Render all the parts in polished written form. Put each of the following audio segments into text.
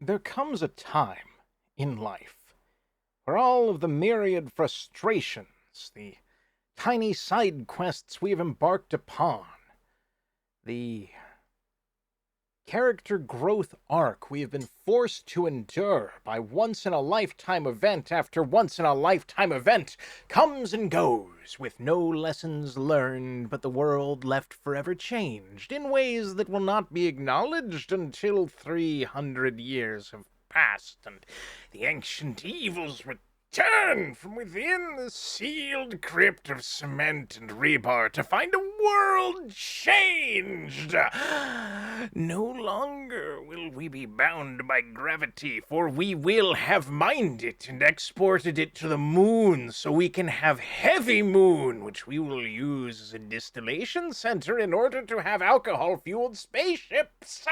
There comes a time in life where all of the myriad frustrations, the tiny side quests we have embarked upon, the character growth arc we have been forced to endure by once-in-a-lifetime event after once-in-a-lifetime event comes and goes with no lessons learned, but the world left forever changed in ways that will not be acknowledged until 300 years have passed and the ancient evils return from within the sealed crypt of cement and rebar to find a world changed. No longer will we be bound by gravity, for we will have mined it and exported it to the moon so we can have Heavy Moon, which we will use as a distillation center in order to have alcohol-fueled spaceships.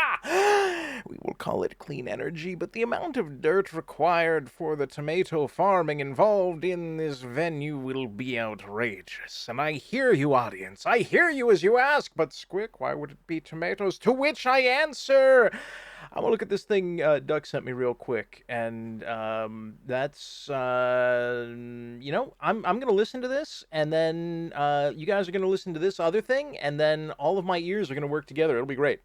We will call it clean energy, but the amount of dirt required for the tomato farming involved in this venue will be outrageous. And I hear you, audience. I hear you as you ask, but Squick, why would it be tomatoes? To which I answer, I'm gonna look at this thing Duck sent me real quick, and that's I'm gonna listen to this, and then you guys are gonna listen to this other thing, and then all of my ears are gonna work together. It'll be great.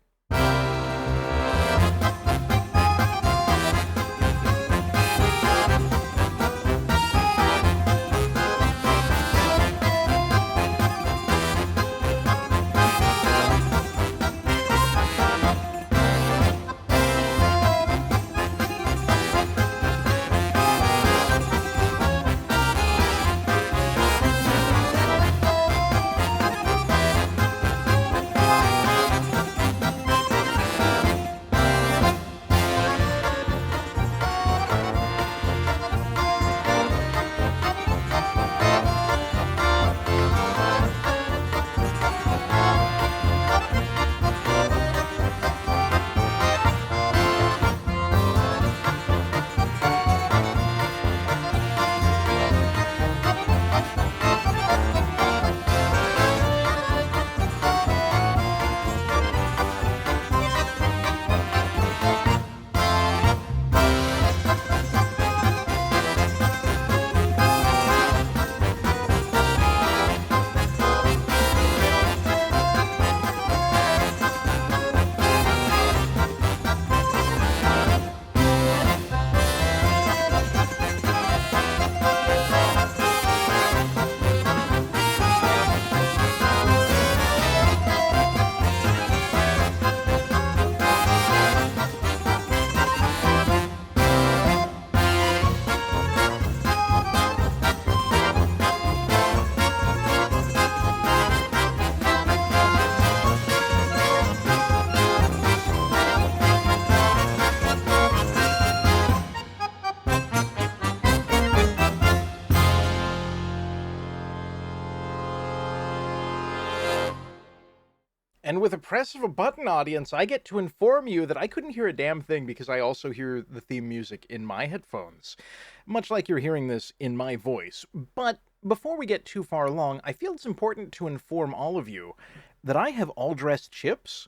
And with a press of a button, audience, I get to inform you that I couldn't hear a damn thing because I also hear the theme music in my headphones, much like you're hearing this in my voice. But before we get too far along, I feel it's important to inform all of you that I have all-dressed chips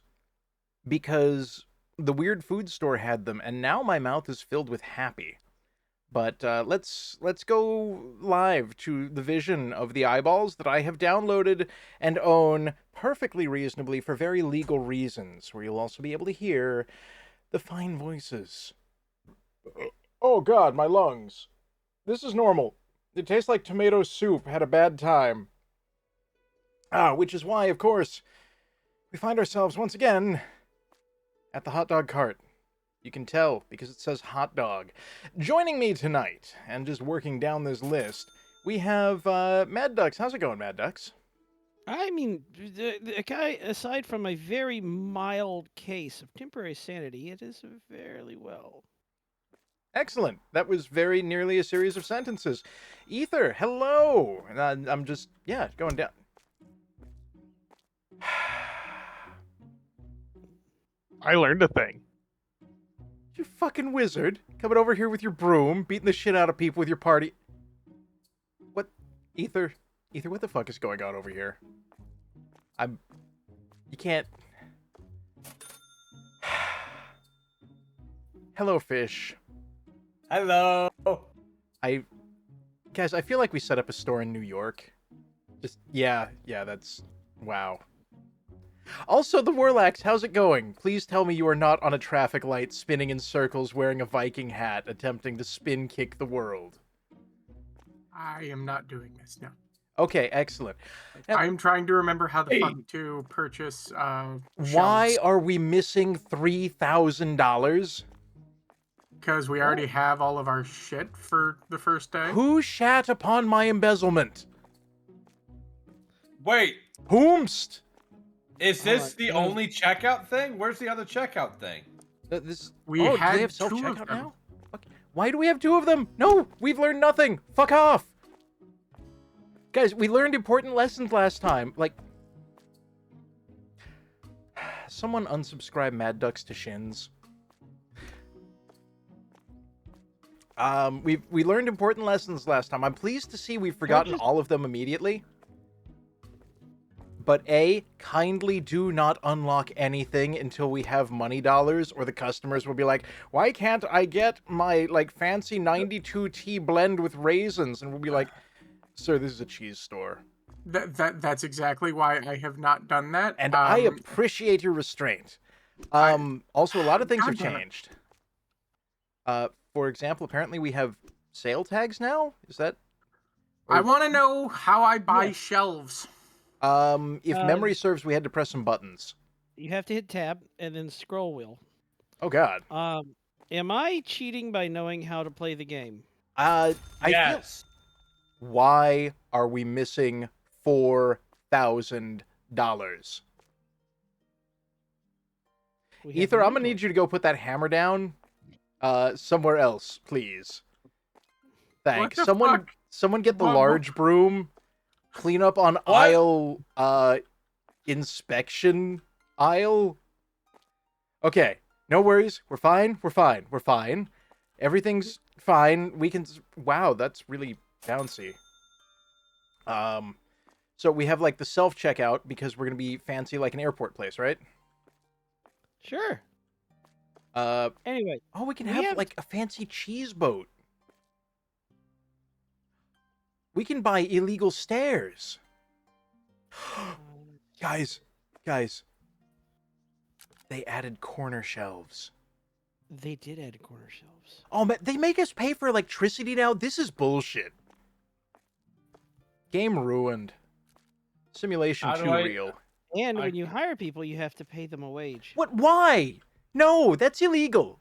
because the weird food store had them, and now my mouth is filled with happy. But let's go live to the vision of the eyeballs that I have downloaded and own perfectly reasonably for very legal reasons, where you'll also be able to hear the fine voices. Oh God, my lungs. This is normal. It tastes like tomato soup. Had a bad time. Which is why, of course, we find ourselves once again at the hot dog cart. You can tell because it says hot dog. Joining me tonight, and just working down this list, we have Mad Ducks. How's it going, Mad Ducks? I mean, the guy, aside from a very mild case of temporary sanity, it is fairly well. Excellent. That was very nearly a series of sentences. Ether, hello. I'm just, going down. I learned a thing. You fucking wizard. Coming over here with your broom, beating the shit out of people with your party. What? Ether, what the fuck is going on over here? You can't... Hello, fish. Hello. Guys, I feel like we set up a store in New York. Yeah, that's... Wow. Also, the Warlax, how's it going? Please tell me you are not on a traffic light, spinning in circles, wearing a Viking hat, attempting to spin kick the world. I am not doing this, no. Okay, excellent. Now, I'm trying to remember how the fuck to purchase why shelves. are we missing $3,000? Because we already have all of our shit for the first day. Who shat upon my embezzlement? Wait, Whomst? is this the no. only checkout thing? Where's the other checkout thing? Do they had have two of self-checkout them. now? Fuck. Why do we have two of them? No, we've learned nothing. Fuck off. Guys, we learned important lessons last time. Like, someone unsubscribe Mad Ducks to Shins. We learned important lessons last time. I'm pleased to see we've forgotten all of them immediately. But A, kindly do not unlock anything until we have money dollars, or the customers will be like, why can't I get my, like, fancy 92 blend with raisins? And we'll be like, sir, this is a cheese store. That's exactly why I have not done that. And I appreciate your restraint. Also, a lot of things have God damn it. changed. For example, apparently we have sale tags now? Is that... I want to know how I buy shelves. If memory serves, we had to press some buttons. You have to hit tab and then scroll wheel. Oh, God. Am I cheating by knowing how to play the game? I feel... Yes. Why are we missing $4,000? We have Ether, I'm gonna inventory. need you to go put that hammer down somewhere else, please. Thanks. What the fuck? Someone get the What- large broom. Clean up on aisle inspection aisle. Okay, no worries. We're fine. Everything's fine. We can... Wow, that's really bouncy. So we have, like, the self-checkout because we're gonna be fancy like an airport place, right? Sure. Anyway, Oh, we can We have, have- like, a fancy cheese boat. We can buy illegal stairs. Guys. They added corner shelves. they did add corner shelves. Oh, man, they make us pay for electricity now? This is bullshit. Game ruined. Simulation How do too I- real. And when you hire people, you have to pay them a wage. What? Why? No, that's illegal.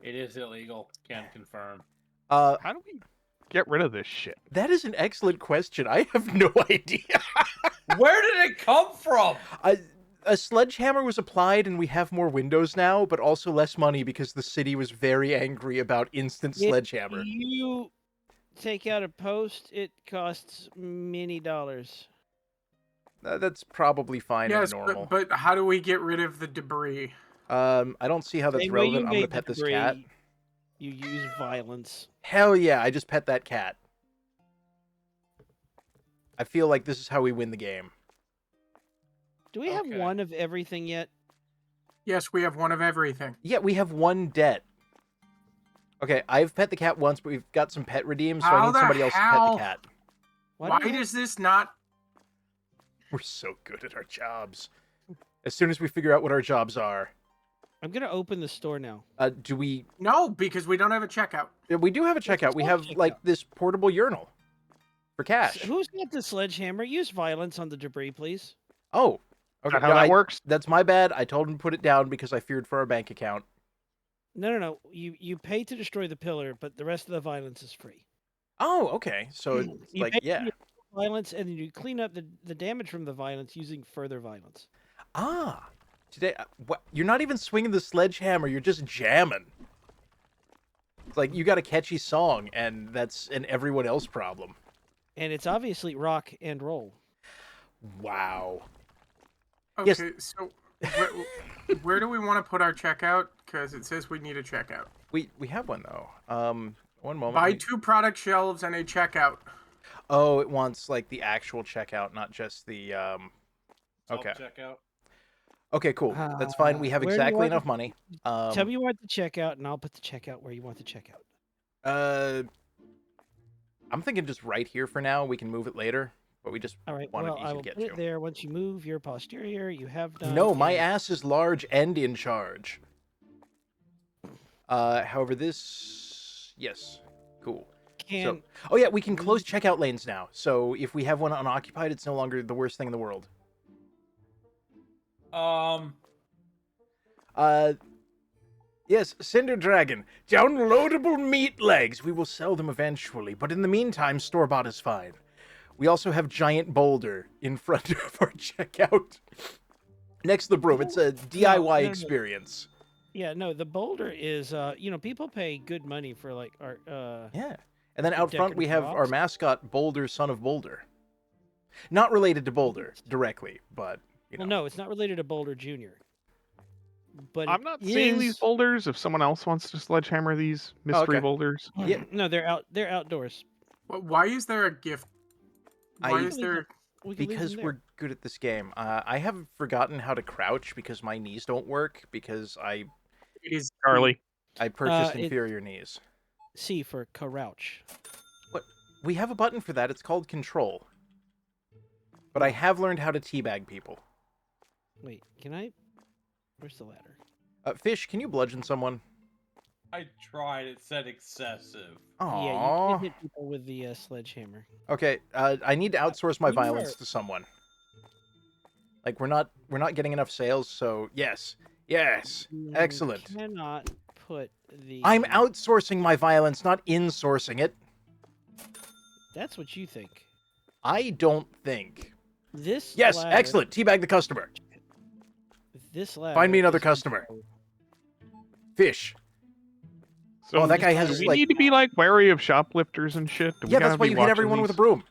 It is illegal. Can confirm. How do we get rid of this shit? That is an excellent question. I have no idea. Where did it come from? A sledgehammer was applied and we have more windows now, but also less money because the city was very angry about instant sledgehammer. If you take out a post, it costs many dollars. That's probably fine Yes, and normal. but how do we get rid of the debris? I don't see how that's Same way you relevant. I'm gonna made the pet this debris, cat. You use violence. Hell yeah, I just pet that cat. I feel like this is how we win the game. Do we have Okay. one of everything yet? Yes, we have one of everything. Yeah, we have one debt. Okay, I've pet the cat once, but we've got some pet redeems, so I How need the somebody else to pet hell? the cat. Why do we have- does this not... We're so good at our jobs. As soon as we figure out what our jobs are, I'm gonna open the store now. do we... No, because we don't have a checkout. We do have a checkout. We have, like, self-checkout. this portable urinal for cash. Who's got the sledgehammer? Use violence on the debris, please. Oh, okay. Is that how no, that works? That's my bad. I told him to put it down because I feared for our bank account. No. You pay to destroy the pillar, but the rest of the violence is free. Oh, okay. So, it's You like, pay yeah. for violence, and then you clean up the damage from the violence using further violence. Ah. Today, what? You're not even swinging the sledgehammer. You're just jamming. It's like, you got a catchy song, and that's an everyone else problem. And it's obviously rock and roll. Wow. Okay, Yes. so where do we want to put our checkout? Because it says we need a checkout. We have one, though. One moment. Buy let me- 2 product shelves and a checkout. Oh, it wants, like, the actual checkout, not just the, Okay. Checkout. Okay, cool. That's fine. We have Where do you exactly want enough money. Tell me you want the checkout, and I'll put the checkout where you want the checkout. I'm thinking just right here for now. We can move it later, but we just All right. want Well, it I easy to will get put it to. there once you move your posterior. You have done. No, my a- ass is large and in charge. However, this... Yes. Cool. Can Oh yeah, we can close checkout lanes now. So if we have one unoccupied, it's no longer the worst thing in the world. Yes, Cinder Dragon. Downloadable meat legs. We will sell them eventually, but in the meantime, store-bought is fine. We also have Giant Boulder in front of our checkout. Next to the broom. It's a DIY no. experience. Yeah, no, the boulder is, people pay good money for, like, our, Yeah. And then out front, we have decorative our props. mascot, Boulder, son of Boulder. Not related to Boulder directly, but, you know. Well, no, it's not related to Boulder Jr. But I'm not seeing these boulders. If someone else wants to sledgehammer these mystery okay. boulders, Yeah. No, they're outdoors. Why is there a gift? Why is there? We can leave Because them we're there. good at this game. I have forgotten how to crouch because my knees don't work because I It is Charlie. purchased it- inferior knees. C for carouch. What? We have a button for that. It's called control. But I have learned how to teabag people. Wait, can I? Where's the ladder? Fish, can you bludgeon someone? I tried. It said excessive. Aww. Yeah, you can hit people with the sledgehammer. Okay, I need to outsource my you violence are- to someone. Like we're not getting enough sales, so yes. Yes. Excellent. You cannot put the. I'm outsourcing my violence, not insourcing it. That's what you think. I don't think. This. Yes, ladder, excellent. Teabag the customer. This ladder. Find me another is customer. controlled. Fish. So Oh, that guy has do we like need to be like wary of shoplifters and shit? Do we yeah, gotta that's why be you hit watching everyone with a these? broom.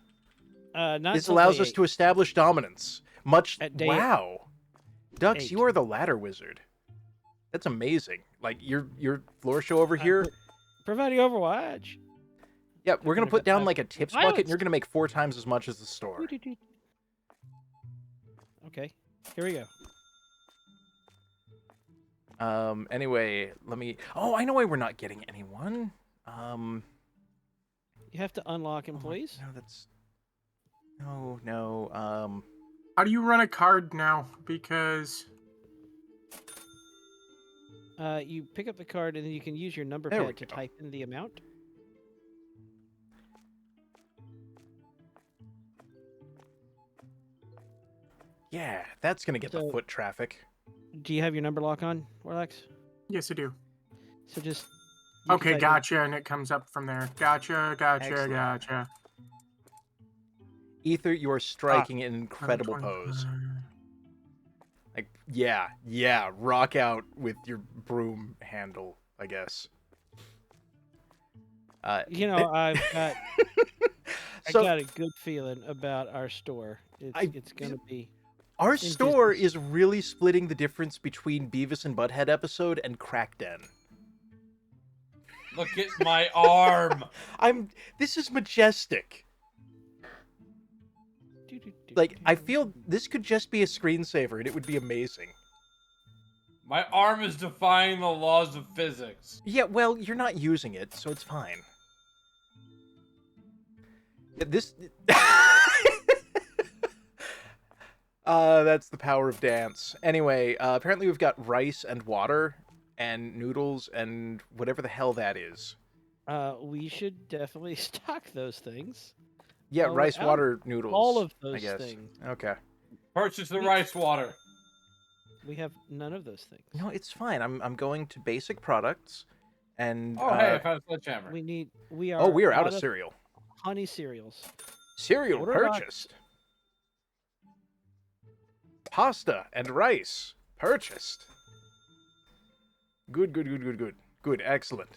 Not This till allows day us 8. to establish dominance. Much At day wow. Dux, 8. you are the ladder wizard. That's amazing. Like your floor show over here. Providing Overwatch. Yeah, we're gonna gonna put get down that like a tips violence. bucket, and you're gonna make 4 times as much as the store. Okay, here we go. Anyway, let me. Oh, I know why we're not getting anyone. You have to unlock employees. No, that's. No. How do you run a card now? Because You pick up the card and then you can use your number There we pad to go. type in the amount. Yeah, that's gonna get the So- foot traffic. Do you have your number lock on, Warlax? yes, I do. So just. you can Okay, type in- gotcha, and it comes up from there. Gotcha. Excellent. Gotcha. Ether, you are striking an incredible 125. pose. Like, yeah, rock out with your broom handle, I guess. You know, I've got. So, I got a good feeling about our store. It's gonna be. our in store business. is really splitting the difference between Beavis and Butthead episode and Crack Den. Look at my arm. This is majestic. Like, I feel this could just be a screensaver and it would be amazing. My arm is defying the laws of physics. Yeah, well, you're not using it, so it's fine. Yeah, this... that's the power of dance. Anyway, apparently we've got rice and water and noodles and whatever the hell that is. We should definitely stock those things. Yeah, Oh, rice, out- water, noodles. All of I those guess. things. Okay. Purchase the rice water. We have none of those things. No, it's fine. I'm going to basic products and... Oh, hey, I found a sledgehammer. We are. oh, we are out of cereal. honey cereals. Cereal Order box. purchased. Pasta and rice purchased. Good, excellent.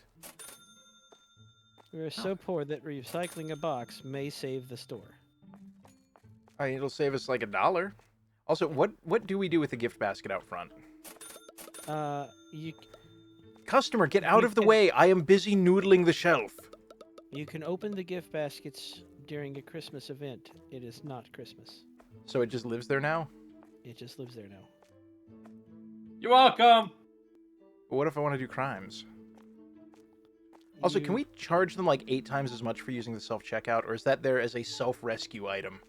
We are so poor that recycling a box may save the store. It'll save us like $1. Also, what do we do with the gift basket out front? You Customer, get out We of the can- way. I am busy noodling the shelf. can open the gift baskets during a Christmas event. It is not Christmas. So it just lives there now? It just lives there now. You're welcome. But what if I want to do crimes? Also, can we charge them like 8 times as much for using the self-checkout, or is that there as a self-rescue item?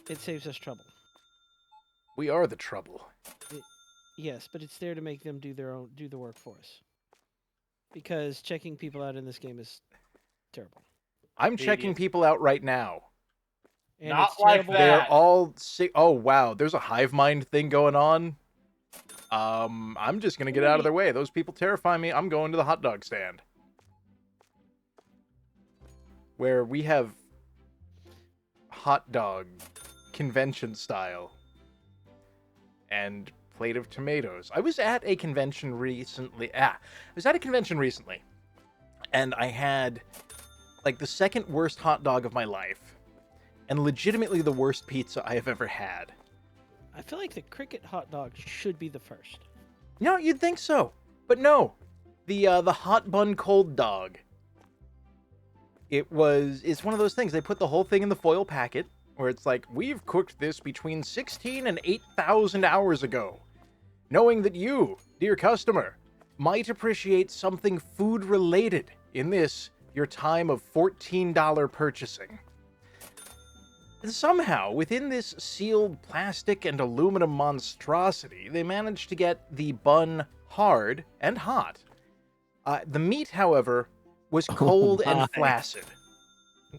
It saves us trouble. We are the trouble. Yes, but it's there to make them do the work for us. Because checking people out in this game is terrible. I'm checking people out right now. And Not it's like terrible. that. They're all sick. Oh, wow. There's a hive mind thing going on. I'm just going to get out of their way. Those people terrify me. I'm going to the hot dog stand. Where we have hot dog convention style. And plate of tomatoes. I was at a convention recently. And I had like the second worst hot dog of my life. And legitimately the worst pizza I have ever had. I feel like the cricket hot dog should be the first. No, you'd think so. But no. The hot bun cold dog. It's one of those things. They put the whole thing in the foil packet where it's like, we've cooked this between 16 and 8,000 hours ago. Knowing that you, dear customer, might appreciate something food related in this, your time of $14 purchasing. And somehow, within this sealed plastic and aluminum monstrosity, they managed to get the bun hard and hot. The meat, however, was cold and flaccid.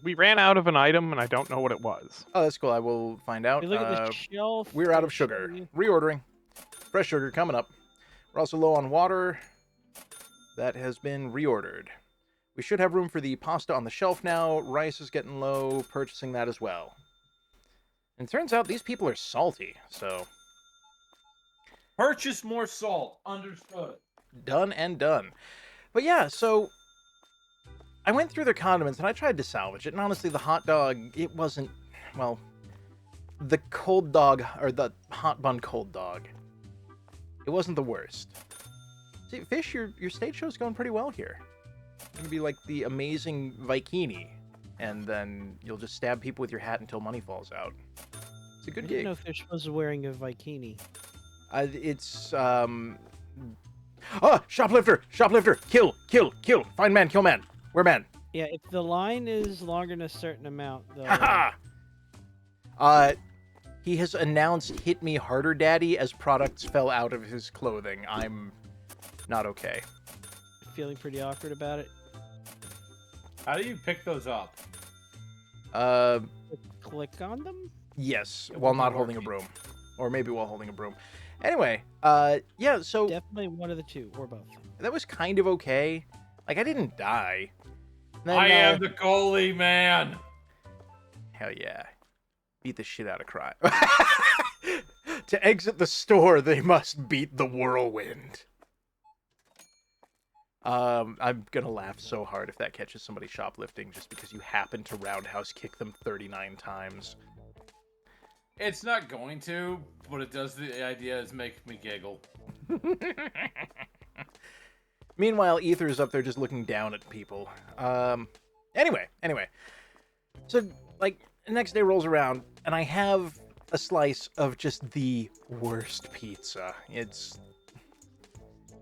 We ran out of an item, and I don't know what it was. Oh, that's cool. I will find out. We look at the shelf. We're out of it'll show sugar. you. Reordering. Fresh sugar coming up. We're also low on water. That has been reordered. We should have room for the pasta on the shelf now. Rice is getting low. Purchasing that as well. And it turns out these people are salty, so... Purchase more salt. Understood. Done and done. But yeah, so... I went through their condiments and I tried to salvage it. And honestly, the hot dog, it wasn't... Well, the cold dog, or the hot bun cold dog, it wasn't the worst. See, Fish, your stage show's going pretty well here. You're gonna be like the amazing Vikini, and then you'll just stab people with your hat until money falls out. It's a I good didn't gig. know Fish was wearing a Vikini. It's shoplifter! Shoplifter! Kill! Kill! Kill! Find man! Kill man! Where man? Yeah, if the line is longer than a certain amount, though. Haha! He has announced "Hit Me Harder, Daddy" as products fell out of his clothing. I'm not okay. Feeling pretty awkward about it. How do you pick those up? Click on them? Yes, It while wasn't not holding a broom. Or maybe while holding a broom. Anyway, yeah, so Definitely one of the two, or both. that was kind of okay. Like, I didn't die. Then, I am the goalie, man. Hell yeah. Beat the shit out of crime. To exit the store, they must beat the whirlwind. I'm gonna laugh so hard if that catches somebody shoplifting just because you happen to roundhouse kick them 39 times. It's not going to, but it does. The idea is make me giggle. Meanwhile, Ether's up there just looking down at people. Anyway. So, like, the next day rolls around, and I have a slice of just the worst pizza. It's...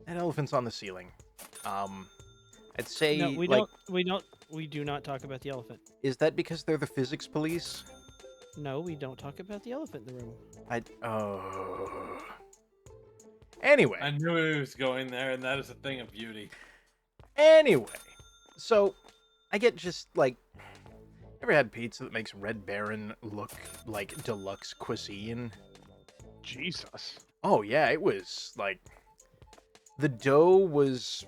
That elephant's on the ceiling. I'd say, No, we like... We do not talk about the elephant. Is that because they're the physics police? No, we don't talk about the elephant in the room. Oh... Anyway. I knew he was going there, and that is a thing of beauty. Anyway. So, I get just, like... Ever had pizza that makes Red Baron look like deluxe cuisine? Jesus. Oh, yeah, it was, like... The dough was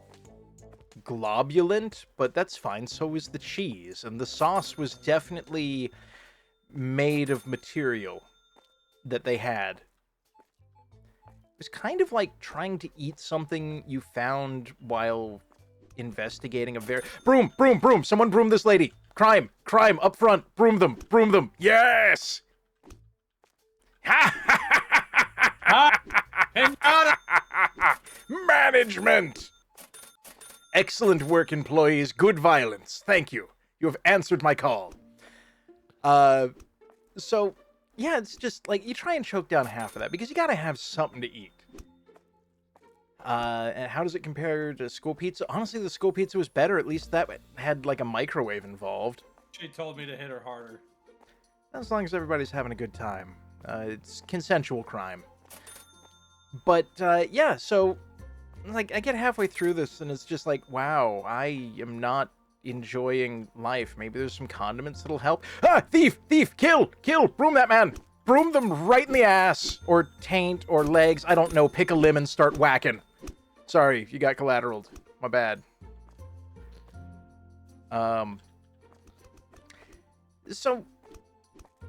globulent, but that's fine. So was the cheese. And the sauce was definitely made of material that they had. It was kind of like trying to eat something you found while investigating a very... Broom! Broom! Broom! Someone broom this lady! Crime! Crime! Up front! Broom them! Broom them! Yes! Management! Excellent work, employees. Good violence. Thank you. You have answered my call. So, yeah, it's just like you try and choke down half of that because you gotta have something to eat. And how does it compare to school pizza? Honestly, the school pizza was better. At least that had like a microwave involved. She told me to hit her harder. As long as everybody's having a good time. It's consensual crime. But, yeah, so, like, I get halfway through this, and it's just like, wow, I am not enjoying life. Maybe there's some condiments that'll help. Ah! Thief! Thief! Kill! Kill! Broom that man! Broom them right in the ass! Or taint, or legs. I don't know. Pick a limb and start whacking. Sorry, you got collateraled. My bad. So,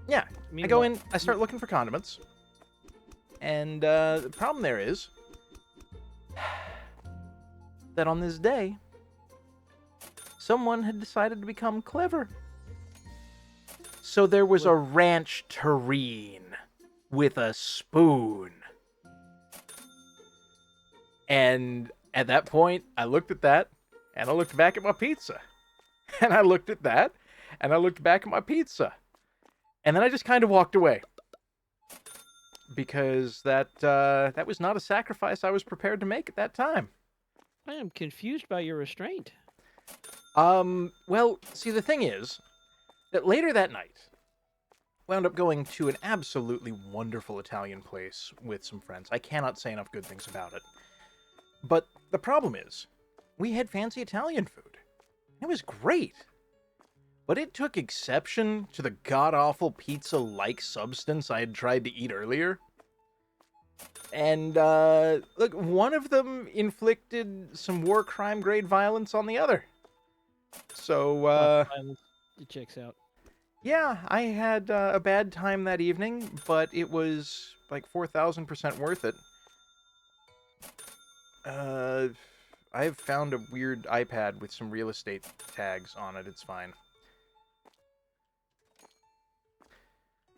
yeah, I go in, I start looking for condiments, and the problem there is that on this day, someone had decided to become clever. So there was a ranch terrine with a spoon. And at that point, I looked at that, and I looked back at my pizza. And I looked at that, and I looked back at my pizza. And then I just kind of walked away. Because that was not a sacrifice I was prepared to make at that time. I am confused by your restraint. Well, see, the thing is that later that night, wound up going to an absolutely wonderful Italian place with some friends. I cannot say enough good things about it. But the problem is, we had fancy Italian food. It was great. But it took exception to the god-awful pizza-like substance I had tried to eat earlier. And, look, one of them inflicted some war crime grade violence on the other. So, It checks out. yeah, I had a bad time that evening, but it was like 4,000% worth it. I've found a weird iPad with some real estate tags on it. It's fine.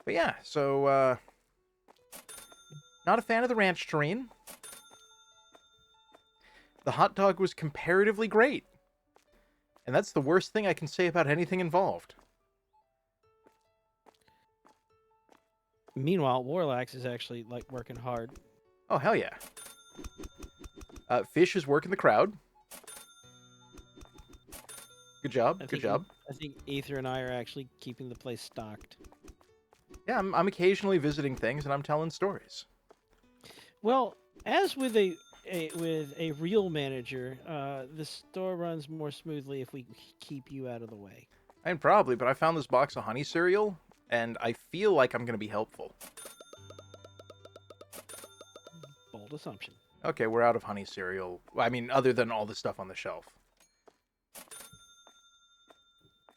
But yeah, so, not a fan of the ranch terrine. The hot dog was comparatively great. And that's the worst thing I can say about anything involved. Meanwhile, Warlax is actually, like, working hard. Oh, hell yeah. Fish is working the crowd. Good job, good job. I think Aether and I are actually keeping the place stocked. Yeah, I'm occasionally visiting things and I'm telling stories. Well, as with a real manager, the store runs more smoothly if we keep you out of the way. I mean, probably, but I found this box of honey cereal, and I feel like I'm going to be helpful. Bold assumption. Okay, we're out of honey cereal. I mean, other than all the stuff on the shelf.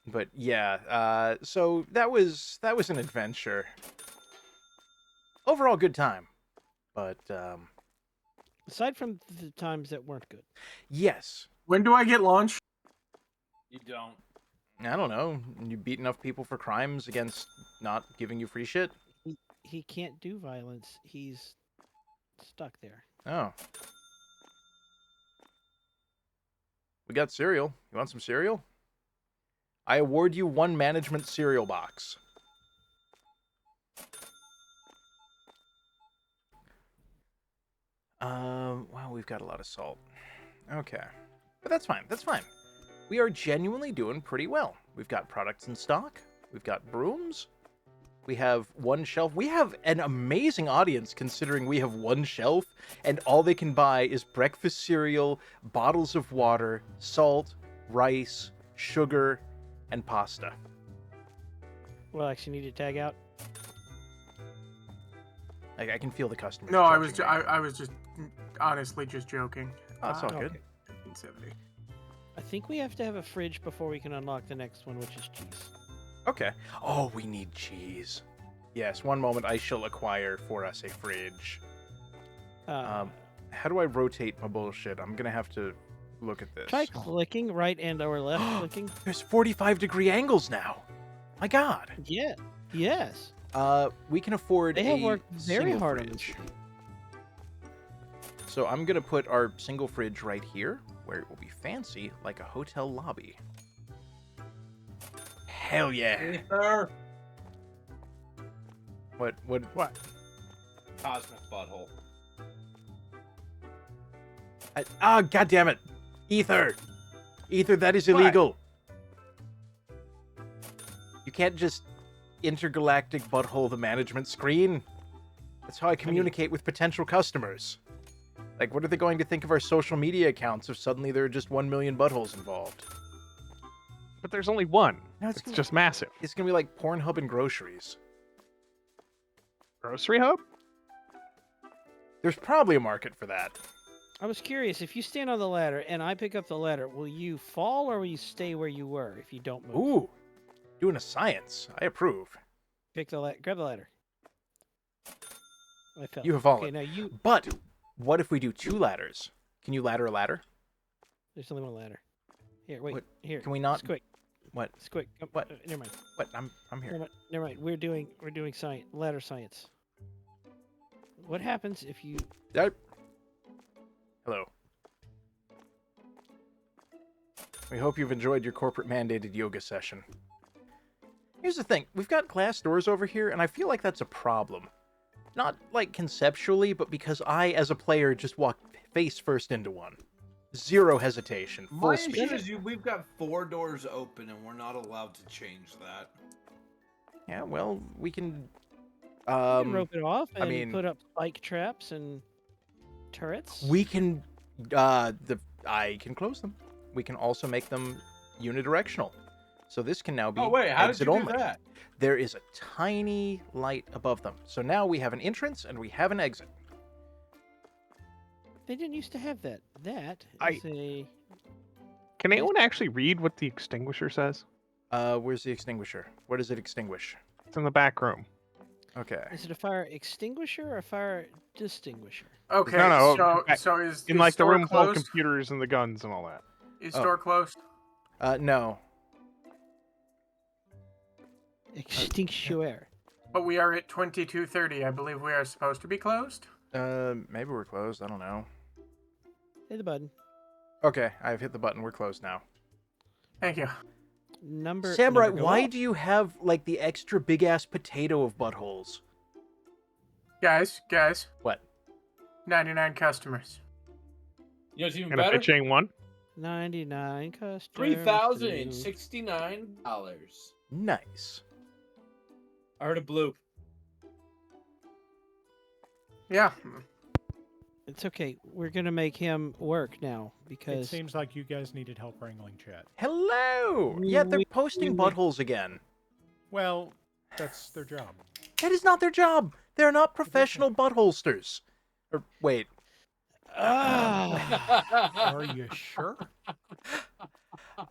But yeah, so that was an adventure. Overall, good time. But, Aside from the times that weren't good. yes. When do I get launched? You don't. I don't know. You beat enough people for crimes against not giving you free shit? He can't do violence. He's stuck there. Oh. We got cereal. You want some cereal? I award you 1 management cereal box. Wow, we've got a lot of salt. Okay. But that's fine, that's fine. We are genuinely doing pretty well. We've got products in stock. We've got brooms. We have 1 shelf. We have an amazing audience considering we have 1 shelf and all they can buy is breakfast cereal, bottles of water, salt, rice, sugar, and pasta. Well, actually, need to tag out. I can feel the customers. No, I was judging me. I was just honestly just joking. Oh, it's all good. Okay. 1970. I think we have to have a fridge before we can unlock the next one, which is cheese. Okay. Oh, we need cheese. Yes, one moment I shall acquire for us a fridge. How do I rotate my bullshit? I'm gonna have to look at this. Try clicking right and or left clicking. There's 45-degree angles now. My God. Yeah. Yes. We can afford They have a worked very single hard on this. fridge. So I'm gonna put our single fridge right here, where it will be fancy like a hotel lobby. Hell yeah. Ether. What? What? Cosmic butthole. God damn it! Ether! Ether, that is illegal! You can't just intergalactic butthole the management screen. That's how I communicate with potential customers. Like, what are they going to think of our social media accounts if suddenly there are just 1 million buttholes involved? But there's only one. No, It's just massive. It's gonna be like Pornhub and groceries. Grocery hub? There's probably a market for that. I was curious, if you stand on the ladder and I pick up the ladder, will you fall or will you stay where you were if you don't move? Ooh, doing a science. I approve. Grab the ladder. I fell. You have fallen. Okay, now you. But what if we do 2 ladders? Can you ladder a ladder? There's only one ladder. Here, wait. What? Here. Can we not? Squick. What? Squick. Come, What? Never mind. What? I'm here. Never mind. We're doing science. Ladder science. What happens if you? Hello. We hope you've enjoyed your corporate mandated yoga session. Here's the thing. We've got glass doors over here, and I feel like that's a problem. Not, like, conceptually, but because I, as a player, just walked face first into one. Zero hesitation. Full My speed. issue is we've got 4 doors open and we're not allowed to change that. Yeah, well, we can... You can rope it off and I mean- put up spike traps and turrets. We can... I can close them. We can also make them unidirectional. So this can now be Oh wait, how did exit you do only. that? There is a tiny light above them. So now we have an entrance and we have an exit. They didn't used to have that. That I- is a. Can anyone actually read what the extinguisher says? Where's the extinguisher? What does it extinguish? It's in the back room. Okay. Is it a fire extinguisher or a fire distinguisher? Okay, No, so is In is like the store room full of closed? computers and the guns and all that. Is Oh. store closed? No. Extinguisher. But we are at 22:30. I believe we are supposed to be closed. Maybe we're closed. I don't know. Hit the button. Okay, I've hit the button. We're closed now. Thank you. Samurai, number go why up. do you have, like, the extra big-ass potato of buttholes? Guys, What? 99 customers. You know what's even And a better? bitch one. 99 customers. $3,069. Nice. I heard a blue. Yeah. It's okay. We're gonna make him work now It because seems like you guys needed help wrangling chat. Hello! Yeah, they're We- posting we- buttholes again. Well, that's their job. That is not their job. They're not professional buttholsters. Or, wait. Are you sure?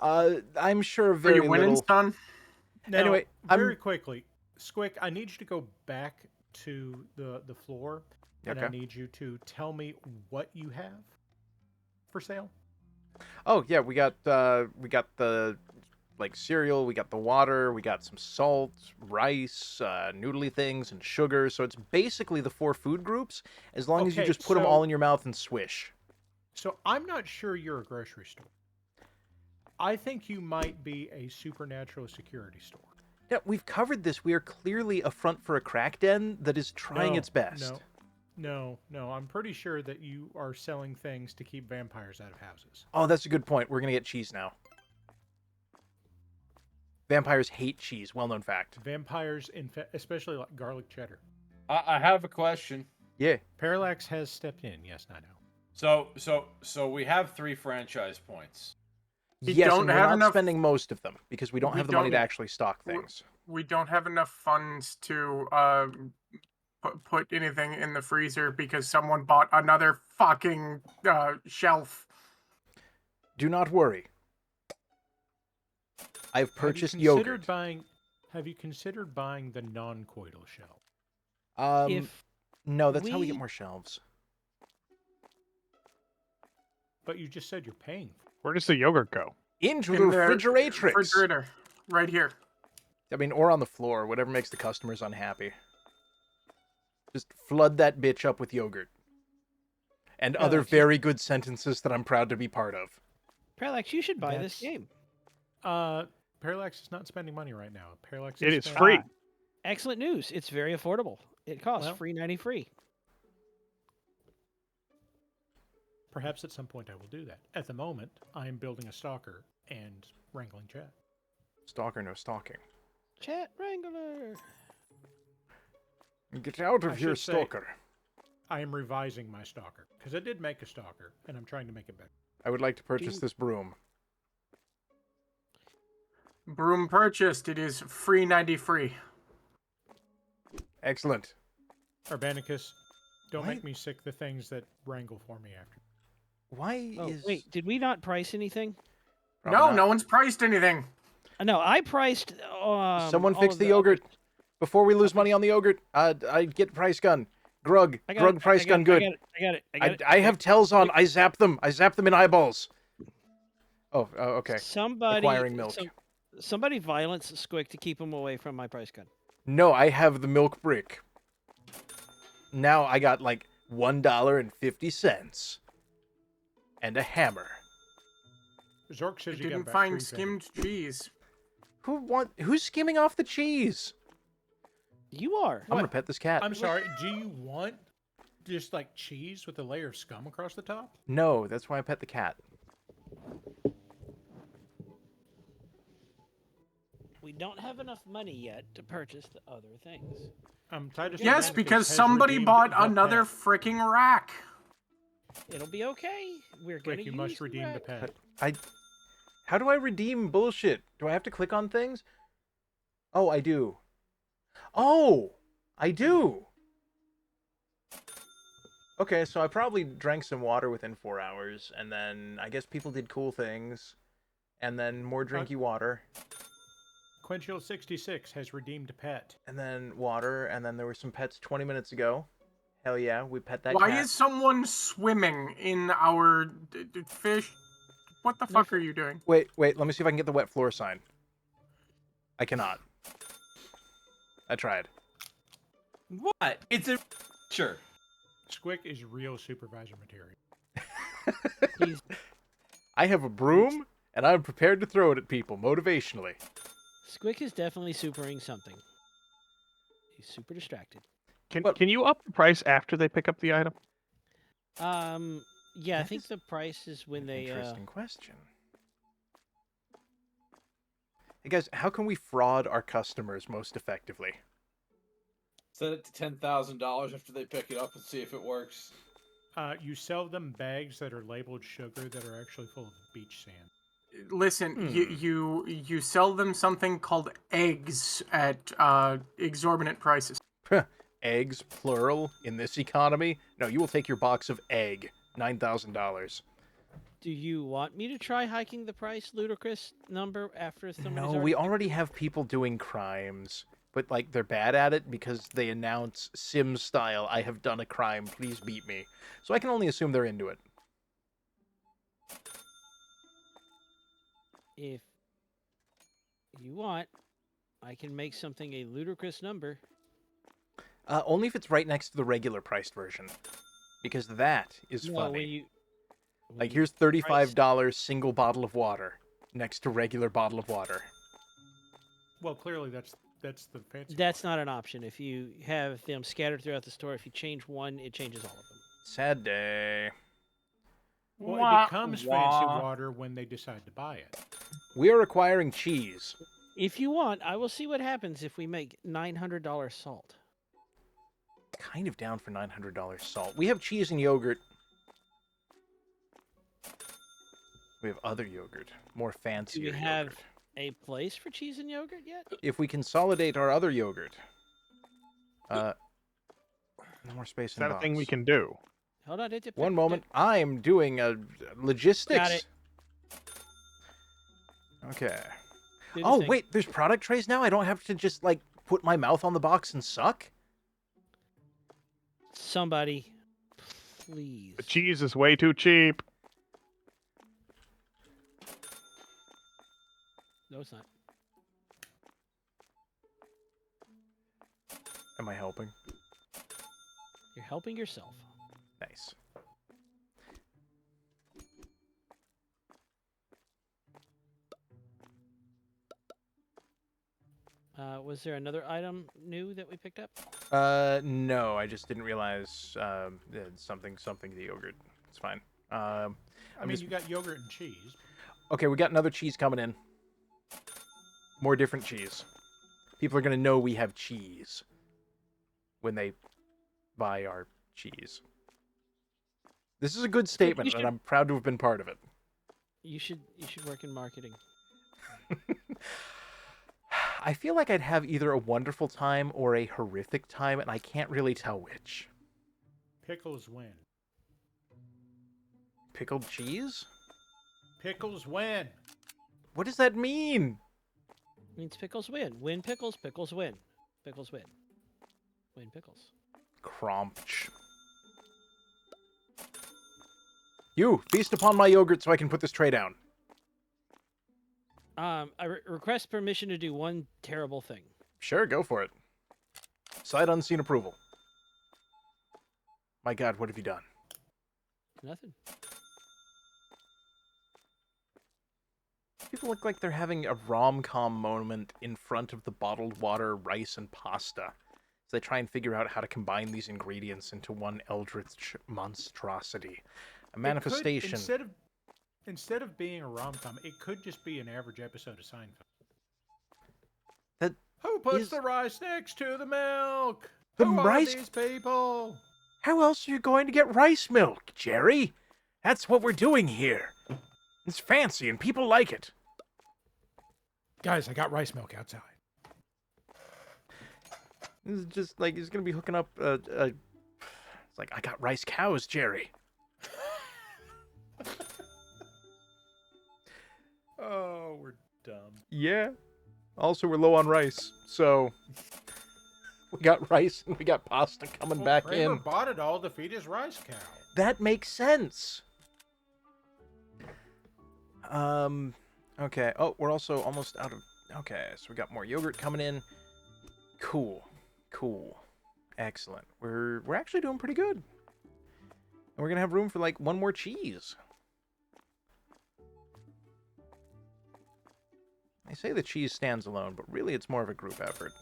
I'm sure Are very you winning, little... son? Now, Anyway, very quickly, Squick, I need you to go back to the floor, and I Okay. need you to tell me what you have for sale. Oh, yeah, we got the, like, cereal, we got the water, we got some salt, rice, noodly things, and sugar. So it's basically the 4 food groups, as long as you Okay, just put them so- all in your mouth and swish. So I'm not sure you're a grocery store. I think you might be a supernatural security store. Yeah, we've covered this. We are clearly a front for a crack den that is trying No, its best. No. I'm pretty sure that you are selling things to keep vampires out of houses. Oh, that's a good point. We're going to get cheese now. Vampires hate cheese. Well-known fact. Vampires, especially like garlic cheddar. I have a question. Yeah. Parallax has stepped in. Yes, I know. So we have 3 franchise points. We Yes, don't and we're have not enough- spending most of them because we don't We have the money to don't- actually stock things. We don't have enough funds to put anything in the freezer because someone bought another fucking shelf. Do not worry. I've purchased yogurt. Have you considered buying the non-coital shell? if No, that's how we get we- more shelves. But you just said you're paying for it. Where does the yogurt go? Into the In the refrigeratrix. Refrigerator, right here. I mean, or on the floor, whatever makes the customers unhappy. Just flood that bitch up with yogurt. And other Alex, very good sentences that I'm proud to be part of. Parallax, you should buy this That's- game. Parallax is not spending money right now. Parallax It is is free. excellent news. It's very affordable. It costs Well- $3.93. Perhaps at some point I will do that. At the moment, I am building a stalker and wrangling chat. Stalker, no stalking. Chat Wrangler. Get out I of here, should say- stalker. I am revising my stalker because I did make a stalker, and I'm trying to make it better. I would like to purchase you- this broom. Broom purchased. It is free 90 free. Excellent. Urbanicus, don't Why- make me sick the things that wrangle for me after. Why Oh, is... wait, did we not price anything? Probably No, not. no one's priced anything. No, I priced. Someone all fix of the other- yogurt. Before we lose money on the yogurt, I get price gun. Grug. I got Grug it, price I got gun it, good. I got it. I have tells on. I zap them. I zap them in eyeballs. Oh, okay. Somebody. Acquiring milk. Somebody violence Squick to keep him away from my price gun. No, I have the milk brick. Now I got like $1.50 and a hammer. Zork I says you got didn't about find 3 skimmed cheese. Who's skimming off the cheese? You are. I'm gonna pet this cat. I'm sorry, do you want just like cheese with a layer of scum across the top? No, that's why I pet the cat. We don't have enough money yet to purchase the other things. Titus Yes, Urbanicus because has somebody redeemed bought the another pet. freaking rack. It'll be okay. We're gonna Quick, you use must redeem the rack. pet. How do I redeem bullshit? Do I have to click on things? Oh, I do. Oh, I do. Okay, so I probably drank some water within 4 hours, and then I guess people did cool things, and then more drinky water, Quenchill66 has redeemed a pet. and then water, and then there were some pets 20 minutes ago. Hell yeah, we pet that Why cat. is someone swimming in our fish? What the fuck are you doing? Wait, let me see if I can get the wet floor sign. I cannot. I tried. What? It's a sure. Squick is real supervisor material. He's I have a broom, and I'm prepared to throw it at people motivationally. Squick is definitely supering something. He's super distracted. Can you up the price after they pick up the item? Yeah, I That think is the price is when they Interesting question. Hey guys, how can we fraud our customers most effectively? Set it to $10,000 after they pick it up and see if it works. You sell them bags that are labeled sugar that are actually full of beach sand. Listen, you sell them something called eggs at exorbitant prices. Eggs, plural, in this economy? No, you will take your box of egg. $9,000. Do you want me to try hiking the price ludicrous number after somebody's No, we already have people doing crimes. But, like, they're bad at it because they announce Sim style, I have done a crime, please beat me. So I can only assume they're into it. If you want, I can make something a ludicrous number. Only if it's right next to the regular priced version. Because that is No, funny. when you Like, here's $35 single bottle of water next to regular bottle of water. Well, clearly that's the fancy. That's not an option. If you have them scattered throughout the store, if you change one, it changes all of them. Sad day. Well, Wah, it becomes fancy wah. water when they decide to buy it. We are acquiring cheese. If you want, I will see what happens if we make $900 salt. Kind of down for $900 salt. We have cheese and yogurt. We have other yogurt. More Do fancier we have yogurt. a place for cheese and yogurt yet? If we consolidate our other yogurt. No more space Is in that the a thing we box. can do? Hold on. One moment. I'm doing logistics. Got it. Okay. Do the Oh, thing. wait. There's product trays now? I don't have to just, like, put my mouth on the box and suck? Somebody, please. The cheese is way too cheap. No, it's not. Am I helping? You're helping yourself. Nice. Was there another item new that we picked up? No, I just didn't realize something the yogurt. It's fine. I I'm mean, just you got yogurt and cheese. okay. We got another cheese coming in. More different cheese. People are gonna know we have cheese when they buy our cheese. This is a good statement, and I'm proud to have been part of it. You should work in marketing. I feel like I'd have either a wonderful time or a horrific time, and I can't really tell which. Pickles win. Pickled cheese? Pickles win. What does that mean? Means pickles win. Win pickles, pickles win. Pickles win. Win pickles. Cromch. You, feast upon my yogurt so I can put this tray down. I request permission to do one terrible thing. Sure, go for it. Sight unseen approval. My God, what have you done? Nothing. People look like they're having a rom-com moment in front of the bottled water, rice, and pasta. As they try and figure out how to combine these ingredients into one eldritch monstrosity. A manifestation. Instead of being a rom-com, it could just be an average episode of Seinfeld. That Who puts is- the rice next to the milk? The Who rice- are these people? How else are you going to get rice milk, Jerry? That's what we're doing here. It's fancy and people like it. Guys, I got rice milk outside. This is just like he's gonna be hooking up. It's like I got rice cows, Jerry. Oh, we're dumb. Yeah. Also, we're low on rice, so we got rice and we got pasta coming back Kramer in. bought it all to feed his rice cow. That makes sense. Okay. Oh, we're also almost out of. Okay, so we got more yogurt coming in. Cool. Excellent. We're actually doing pretty good. And we're gonna have room for like one more cheese. I say the cheese stands alone, but really it's more of a group effort.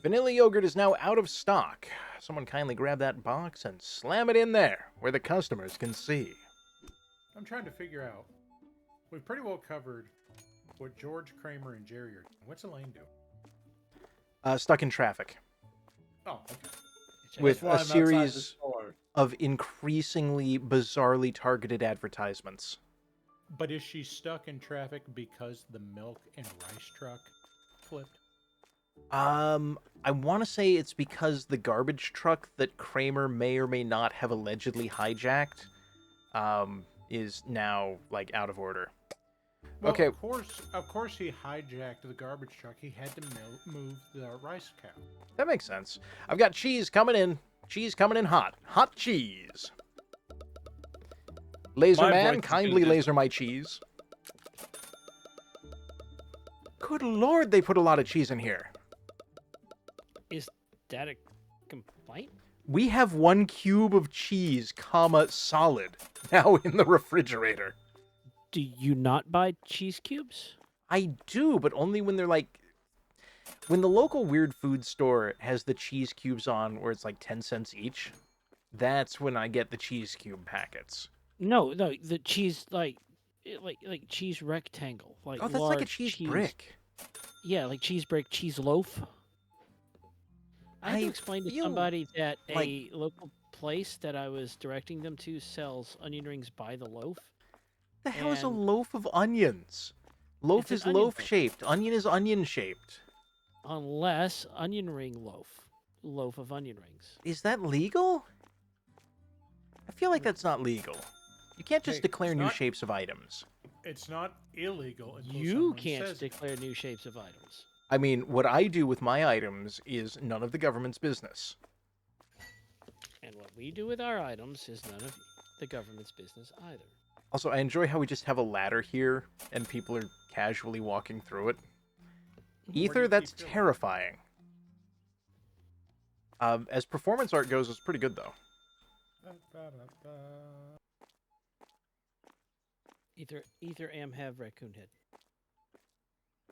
Vanilla yogurt is now out of stock. Someone kindly grab that box and slam it in there, where the customers can see. I'm trying to figure out. We've pretty well covered what George, Kramer, and Jerry are doing. What's Elaine doing? Stuck in traffic. Oh, okay. With That's why a I'm outside the series store. of increasingly bizarrely targeted advertisements. But is she stuck in traffic because the milk and rice truck flipped? I want to say it's because the garbage truck that Kramer may or may not have allegedly hijacked, is now, like, out of order. Well, Okay. Of course he hijacked the garbage truck. He had to move the rice cow. That makes sense. I've got cheese coming in. Cheese coming in hot. Hot cheese. Laser My man, voice is kindly gonna laser my cheese. Good lord, they put a lot of cheese in here. Is that a complaint? We have 1 cube of cheese, comma, solid, now in the refrigerator. Do you not buy cheese cubes? I do, but only when they're like... When the local weird food store has the cheese cubes on where it's like 10 cents each, that's when I get the cheese cube packets. No, the cheese like cheese rectangle. Like Oh, that's like a large cheese brick. Yeah, like cheese brick, cheese loaf. I had to I explain to feel somebody that like- a local place that I was directing them to sells onion rings by the loaf. The hell is a And- loaf of onions? Loaf It's an is onion loaf loaf. shaped. Onion is onion shaped. Unless onion ring loaf of onion rings. Is that legal? I feel like that's not legal. You can't just Hey, declare it's new not- shapes of items. It's not illegal until You someone can't says it. declare new shapes of items. I mean, what I do with my items is none of the government's business. And what we do with our items is none of the government's business either. Also, I enjoy how we just have a ladder here and people are casually walking through it. Where do Ether, you that's keep your- terrifying. As performance art goes, it's pretty good though. Either am have raccoon head.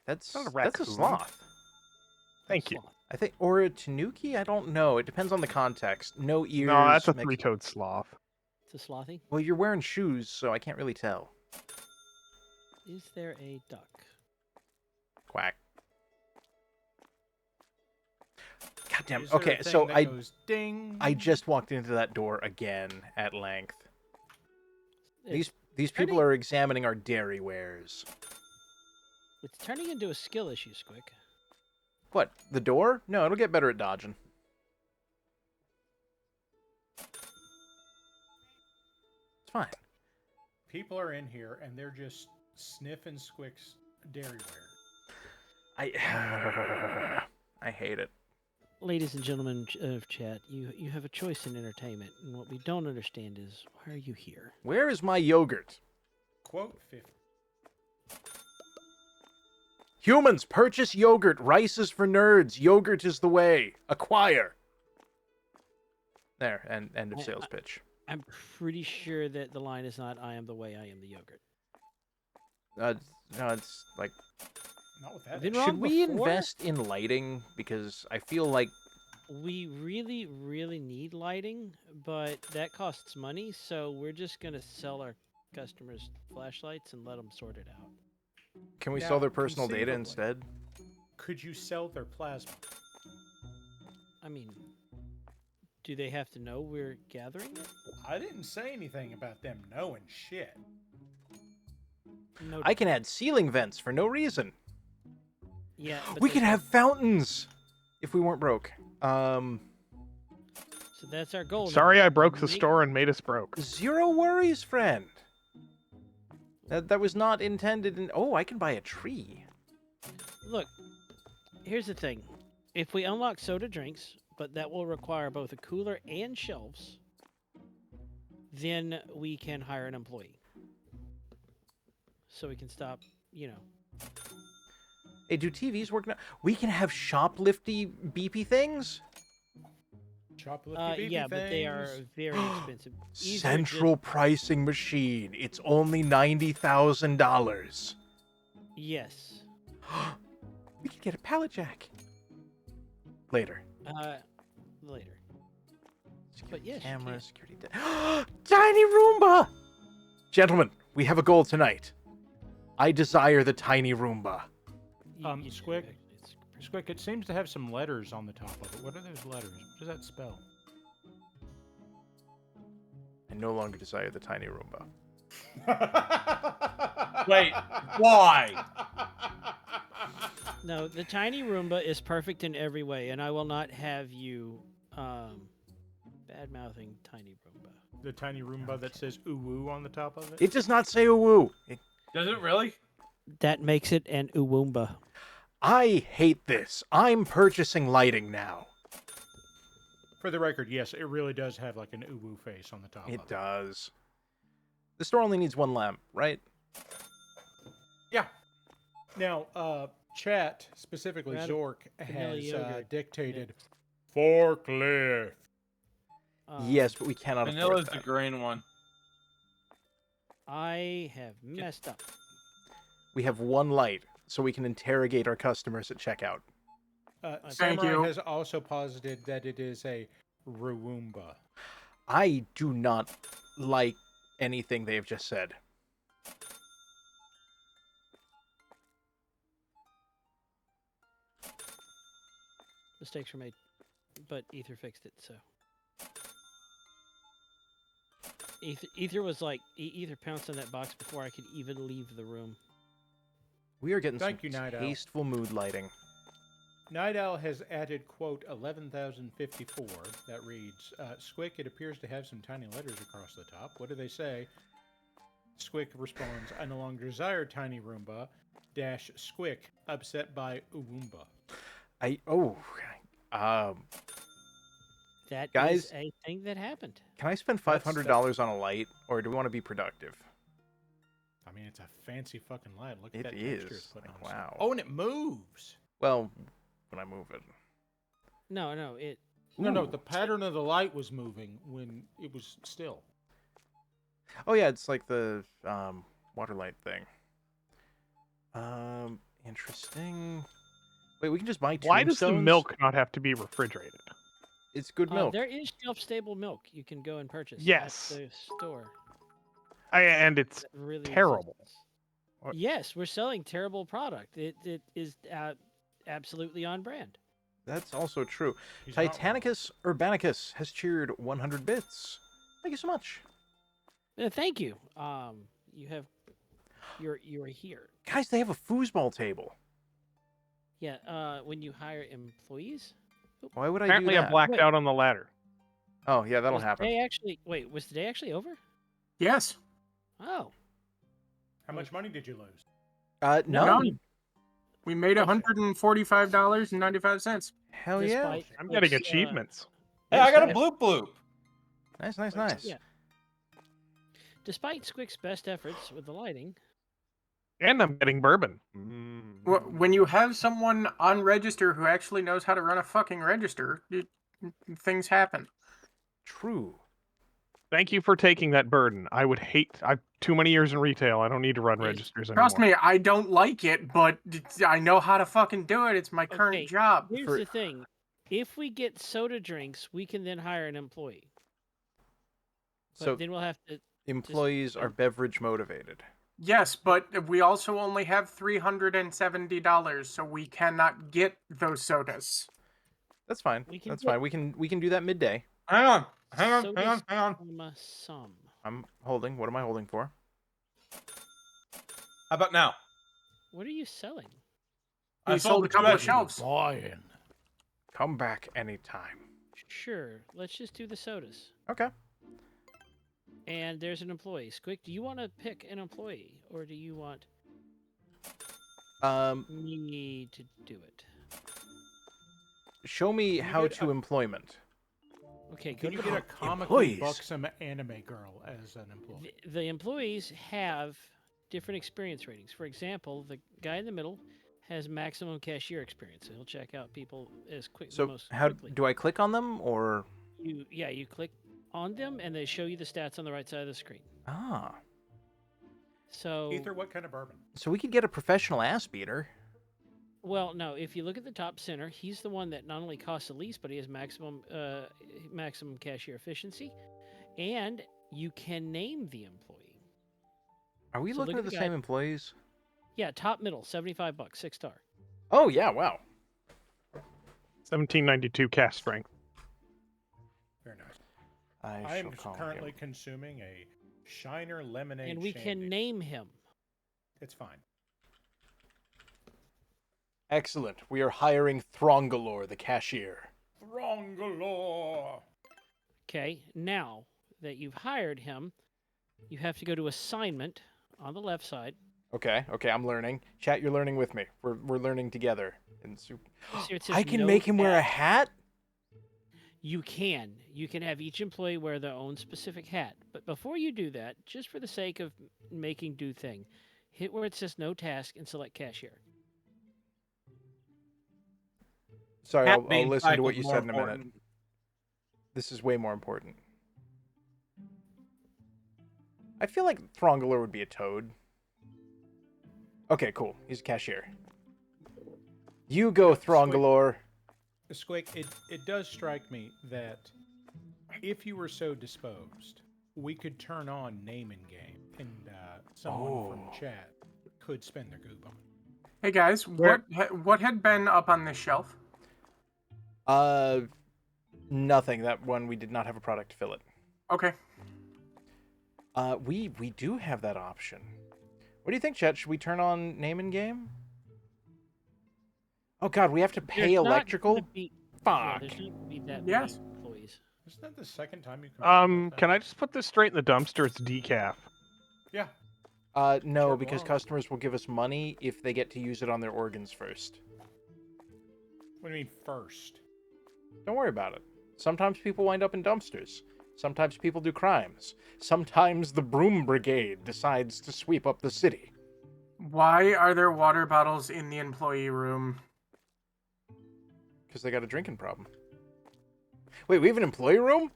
That's Not a that's a raccoon. sloth. Thank you. Sloth. I think, or a tanuki. I don't know. It depends on the context. No ears. No, that's a makes- three-toed sloth. It's a slothy. Well, you're wearing shoes, so I can't really tell. Is there a duck? Quack. God damn. Is there a Okay, thing so that I goes ding. I just walked into that door again at length. It's, These people turning- are examining our dairy wares. it's turning into a skill issue, Squick. What? The door? No, it'll get better at dodging. It's fine. People are in here and they're just sniffing Squick's dairyware. I hate it. Ladies and gentlemen of chat, you have a choice in entertainment, and what we don't understand is why are you here? Where is my yogurt? Quote 50. Humans, purchase yogurt. Rice is for nerds. Yogurt is the way. Acquire. There, and end of sales pitch. I'm pretty sure that the line is not "I am the way, I am the yogurt." No, it's like, Not with that. Been shit. wrong should we before? invest in lighting? Because I feel like We really, really need lighting, but that costs money, so we're just gonna sell our customers flashlights and let them sort it out. can we Now, sell their personal data conceivably. instead? Could you sell their plasma? I mean, do they have to know we're gathering it? I didn't say anything about them knowing shit. No. I can add ceiling vents for no reason. Yeah. but We they could don't- have fountains if we weren't broke. So that's our goal. now. Sorry I broke the Make- store and made us broke. Zero worries, friend. That was not intended in... Oh, I can buy a tree. Look, here's the thing. If we unlock soda drinks, but that will require both a cooler and shelves, then we can hire an employee. So we can stop, Hey, do TVs work now? We can have shoplifty beepy things? Choplifty beepy yeah, but they are things. very expensive. Either Central pricing machine. It's only $90,000. Yes. We could get a pallet jack. Later. Later. Security yes, you camera, can. security... Tiny Roomba! Gentlemen, we have a goal tonight. I desire the Tiny Roomba. You do, Squick? actually. It's pretty- Squick, it seems to have some letters on the top of it. What are those letters? What does that spell? I no longer desire the Tiny Roomba. Wait, why? No, the tiny Roomba is perfect in every way, and I will not have you bad-mouthing tiny Roomba. The tiny Roomba that says ooh woo on the top of it? It does not say ooh. Does it really? That makes it an Uwoomba. I hate this. I'm purchasing lighting now. For the record, yes, it really does have like an ooh woo face on the top It of it. does. The store only needs one lamp, right? Yeah. Now, chat, specifically We're out Zork, vanilla has yogurt. dictated forklift. Yes, but we cannot Vanilla's afford the that. green one. I have messed up. We have one light, so we can interrogate our customers at checkout. Thank Samurai you. has also posited that it is a Roomba. I do not like anything they have just said. Mistakes were made, but Ether fixed it, so. Ether was like, Ether pounced on that box before I could even leave the room. We are getting Thank some you, Night Owl. tasteful mood lighting. Night Owl has added, quote, 11,054. That reads, Squick, it appears to have some tiny letters across the top. What do they say? Squick responds, I no longer desire tiny Roomba. Dash Squick, upset by Uwoomba. That Guys- is a thing that happened. Can I spend $500 on a light, or do we want to be productive? I mean, it's a fancy fucking light. Look at It that texture it's is. putting Like, on stuff. wow. Oh, and it moves. Well, when I move it. No, No, Ooh. the pattern of the light was moving when it was still. Oh yeah, it's like the water light thing. Interesting. Wait, we can just buy Why does the tombstones? milk not have to be refrigerated? It's good milk. There is shelf-stable milk you can go and purchase Yes. at the store. And it's that really terrible. exists. What? Yes, we're selling terrible product. It is absolutely on brand. That's also true. He's not wrong. Titanicus Urbanicus has cheered 100 bits. Thank you so much. Thank you. You're here. Guys, they have a foosball table. Yeah. When you hire employees. Why would I Apparently, do I that? blacked Wait. out on the ladder. Oh, yeah, that'll Was happen. Was the day actually over? Yes. Oh. How much money did you lose? No. None. We made $145.95. Hell yeah. Despite I'm getting Squick's, achievements. Hey, I got a Nice. bloop bloop. Nice. Yeah. Despite Squick's best efforts with the lighting, And I'm getting bourbon. When you have someone on register who actually knows how to run a fucking register, things happen. True. Thank you for taking that burden. I would hate. I've too many years in retail. I don't need to run Yes. registers anymore. Trust me, I don't like it, but I know how to fucking do it. It's my current Okay, job. here's For- the thing. If we get soda drinks, we can then hire an employee. But So then we'll have to. employees are beverage motivated. Yes, but we also only have $370, so we cannot get those sodas. That's fine. We can That's get- fine. We can do that midday. Hang on. Hang sodas on. from some. I'm holding. What am I holding for? How about now? What are you selling? We sold a couple of shelves. Buying. Come back anytime. Sure. Let's just do the sodas. Okay. And there's an employee. Squick, do you want to pick an employee, or do you want me to do it? Show me Can you how get to employment. Can Okay, go you to get the a comically Employees. buxom anime girl as an employee? The employees have different experience ratings. For example, the guy in the middle has maximum cashier experience, so he'll check out people as quick So most how quickly. do I click on them or? You click on them and they show you the stats on the right side of the screen. Ah, So Ether, what kind of bourbon? so we could get a professional ass beater. well, no, if you look at the top center, he's the one that not only costs the least, but he has maximum cashier efficiency, and you can name the employee. Are we So looking look at at the the same guy- employees? Yeah, top middle, $75, 6-star. Oh yeah, wow. 1792 cast strength. Very nice. I I am shall call currently him. consuming a Shiner lemonade. And we can shandy. name him. It's fine. Excellent. We are hiring Throngalore, the cashier. Throngalore. Okay, now that you've hired him, you have to go to assignment on the left side. Okay, I'm learning. Chat, you're learning with me. We're learning together. And See where it says I can no make him wear a task? hat. You can. You can have each employee wear their own specific hat. But before you do that, just for the sake of making do thing, hit where it says no task and select cashier. Sorry, Hat I'll being listen to what cycled you more said in a minute. important. This is way more important. I feel like Throngalore would be a toad. Okay, cool. He's a cashier. You go, Throngalore. Squick, it does strike me that if you were so disposed, we could turn on name in game, and someone from Oh. chat could spend their goop on it. Hey guys, Where- what had been up on this shelf? Nothing. That one we did not have a product to fill it. Okay. We do have that option. What do you think, Chet? Should we turn on name in game? Oh God, we have to pay There's not electrical. gonna be- Fuck. there's not gonna be that Yes. many employees. Isn't that the second time you Can I just put this straight in the dumpster? It's decaf. Yeah. No, Sure, because well. customers will give us money if they get to use it on their organs first. What do you mean first? Don't worry about it. Sometimes people wind up in dumpsters. Sometimes people do crimes. Sometimes the broom brigade decides to sweep up the city. Why are there water bottles in the employee room? Because they got a drinking problem. Wait, we have an employee room?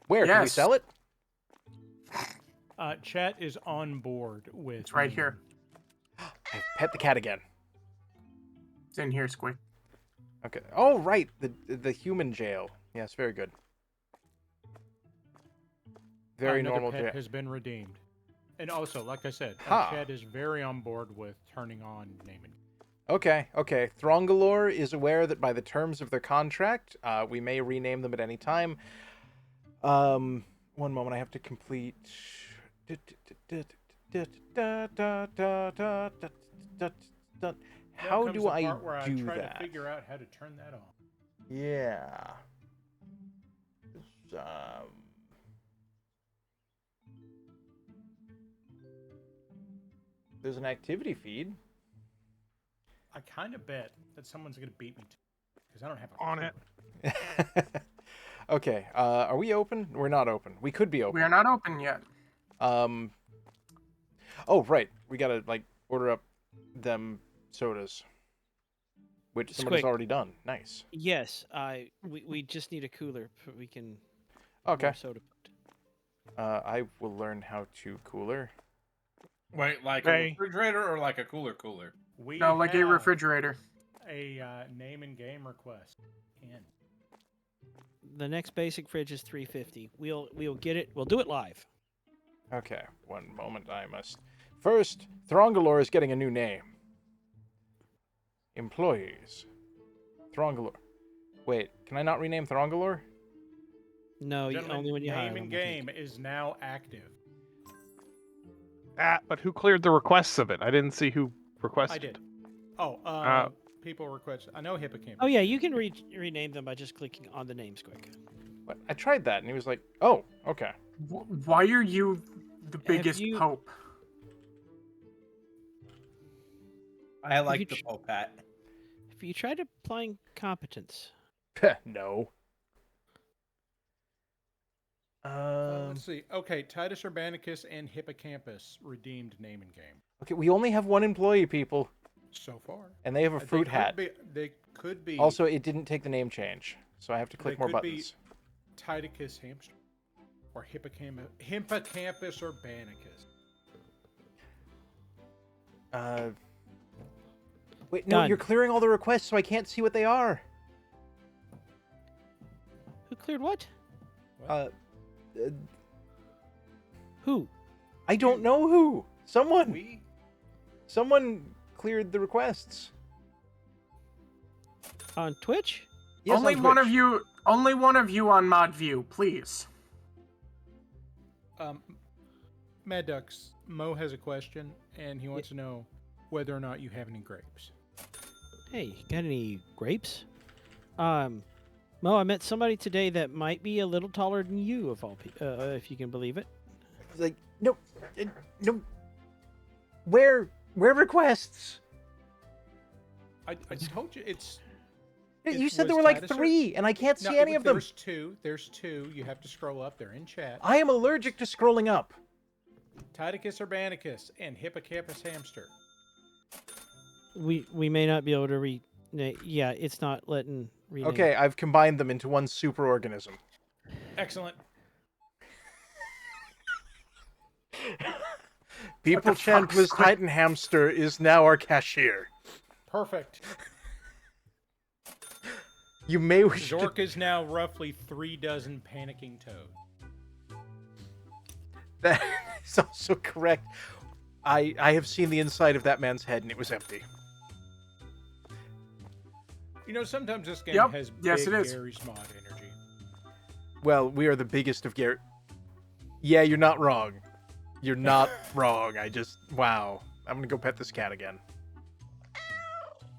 Where? Can we Yes. sell it? Chat is on board with. It's right me. here. I pet the cat again. It's in here, Squeak. Okay. Oh, right. The human jail. Yes, very good. Very Another normal pet jail. has been redeemed. And also, like I said, Ha. Chad is very on board with turning on naming. Okay. Throngalore is aware that by the terms of their contract, we may rename them at any time. One moment, I have to complete. How do I do try that? to figure out how to turn that on. Yeah. There's an activity feed. I kind of bet that someone's going to beat me to it, because I don't have a On clue. it. Okay, are we open? We're not open. We could be open. We are not open yet. Oh, right. We gotta, order up them sodas. Which somebody's Squig. already done. Nice. Yes, we just need a cooler. We can. Okay. more soda. I will learn how to cooler. Wait, like Hey. a refrigerator or like a cooler? We No, like a have refrigerator. a name and game request in. The next basic fridge is $350. We'll get it. We'll do it live. Okay, one moment. I must. First, Throngalore is getting a new name. Employees. Throngalore. Wait, can I not rename Throngalore? No, Gentlemen, only when you hire name them, and I think. game is now active. But who cleared the requests of it? I didn't see who requested. I did. Oh, people request. I know Hippocampus. Oh yeah, you can rename them by just clicking on the names quick. What? I tried that, and he was like, "Oh, okay." Why are you the biggest you- pope? I like you the tr- Pope hat. If you tried applying competence, No. Let's see. Okay, Titus Urbanicus and Hippocampus redeemed name and game Okay, we only have one employee, people, so far. and they have a fruit hat. They could be. Also, it didn't take the name change, so I have to click They more could be- buttons. Titicus hamster or Hippocampus Urbanicus. Wait, no, Done. you're clearing all the requests, so I can't see what they are. who cleared what? Uh, Who? I don't know who. Someone. We Someone cleared the requests. On Twitch? Yes, only on one of Twitch. you. Only one of you on Mod View, please. Mad Ducks. Mo has a question, and he wants to know whether or not you have any grapes. Hey, got any grapes? Mo, I met somebody today that might be a little taller than you, if you can believe it. It's like, no, no. Where requests? I told you it's. You It said there was were like Titus or- 3, and I can't see No, any of them. There's two. There's two. You have to scroll up. They're in chat. I am allergic to scrolling up. Titicus Urbanicus and Hippocampus hamster. We may not be able to yeah, it's not letting rename. Okay, I've combined them into one superorganism. Excellent. People the chant fuck, was Squid? Titan Hamster is now our cashier. Perfect. You may wish to... Zork is now roughly 3 dozen panicking toads. That is also correct. I have seen the inside of that man's head, and it was empty. You know, sometimes this game Yep. has Yes, big it is. Gary's mod energy. Well, we are the biggest of Gary. Yeah, you're not wrong. You're not wrong. Wow. I'm gonna go pet this cat again.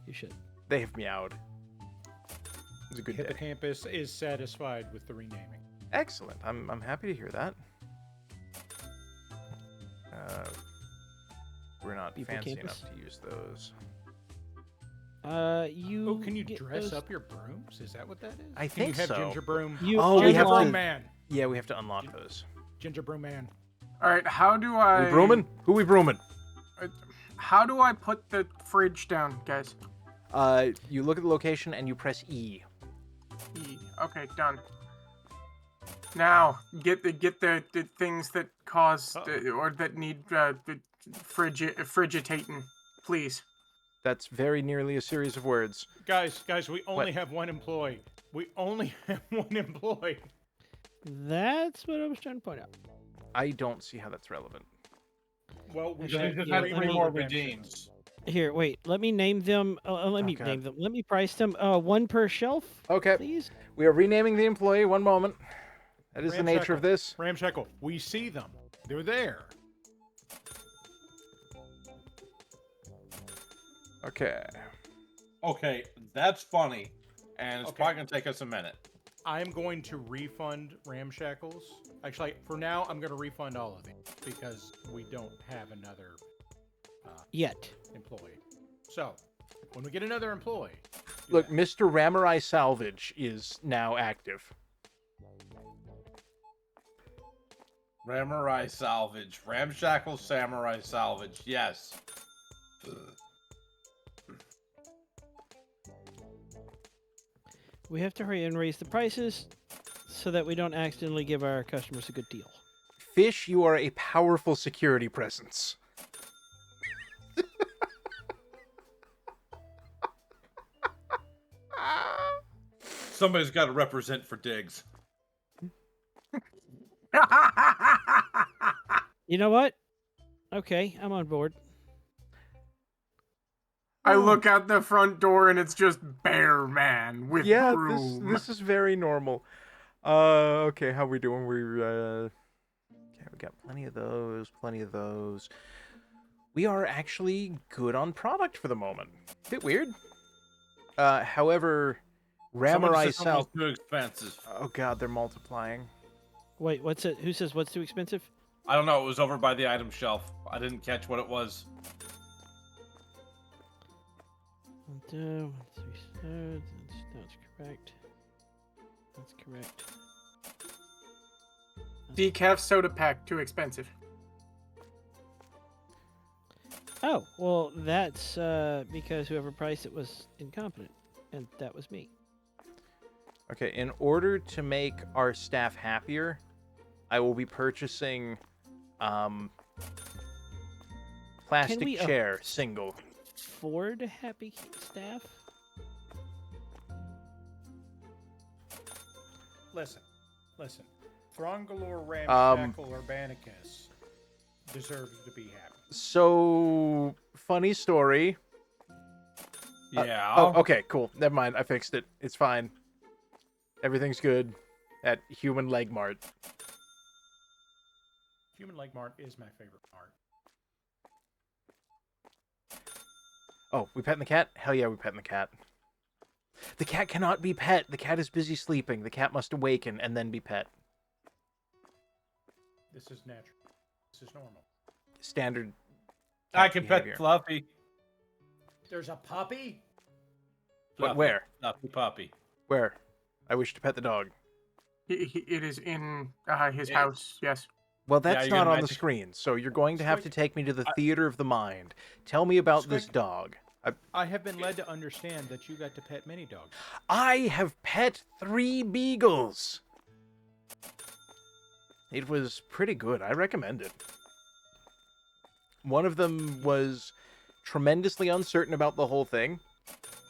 You should. They have meowed. It was a good day. Hippocampus is satisfied with the renaming. Excellent. I'm happy to hear that. We're not People fancy campus? enough to use those. You. Oh, can you get dress those- up your brooms? Is that what that is? I Can think you have so. Ginger Broom? You- Oh, we Ginger have Broom to. Man. Yeah, we have to unlock those. Ginger Broom Man. All right, how do I? We brooming? Who we brooming? How do I put the fridge down, guys? You look at the location and you press E. E. Okay, done. Now get the things that cause or that need frigitating, please. That's very nearly a series of words. Guys, we only have one employee. We only have one employee. That's what I was trying to point out. I don't see how that's relevant. Well, we Because we should just yeah, had let 3 me- more redeems. Here, wait. Let me name them. Let me God. name them. Let me price them. One per shelf, Okay, please. we are renaming the employee. One moment. That is the nature of this. Ramshackle, we see them. They're there. Okay. Okay, that's funny, and it's Okay. probably gonna take us a minute. I'm going to refund Ramshackles. Actually, for now, I'm going to refund all of them because we don't have another Yet. employee. So, when we get another employee, do Look, that. Mr. Ramurai Salvage is now active. Ramurai salvage, ramshackle samurai salvage. Yes. We have to hurry and raise the prices so that we don't accidentally give our customers a good deal. Fish, you are a powerful security presence. Somebody's got to represent for Diggs. You know what? Okay, I'm on board. I look out the front door and it's just Bear Man with Yeah, broom. this is very normal. Okay, how we doing? Okay, we got plenty of those. We are actually good on product for the moment. Bit weird. However, Ramurai Somebody said something Sal. was too expensive. Oh god, they're multiplying. Wait, what's it? Who says what's too expensive? I don't know. It was over by the item shelf. I didn't catch what it was. 1, 2, 3, that's correct. That's correct. Decaf soda pack, too expensive. Oh, well, that's because whoever priced it was incompetent, and that was me. Okay, in order to make our staff happier, I will be purchasing plastic we, chair single. Ford happy staff? Listen. Throngalor Ramshackle Urbanicus deserves to be happy. So funny story. Yeah. Oh, okay, cool. Never mind. I fixed it. It's fine. Everything's good at Human Leg Mart. Human Leg Mart is my favorite mart. Oh, we petting the cat? Hell yeah, we petting the cat. The cat cannot be pet. The cat is busy sleeping. The cat must awaken and then be pet. This is natural. This is normal. Standard. I cat can behavior. pet Fluffy. There's a puppy? Fluffy. Where? Fluffy puppy. Where? I wish to pet the dog. It is in his Yeah. house, yes. Well, that's you're not gonna on the magic- screen, so you're going to have to Squig. take me to the theater of the mind. Tell me about this Squig. dog. I have been led to understand that you got to pet many dogs. I have pet 3 beagles. It was pretty good. I recommend it. One of them was tremendously uncertain about the whole thing,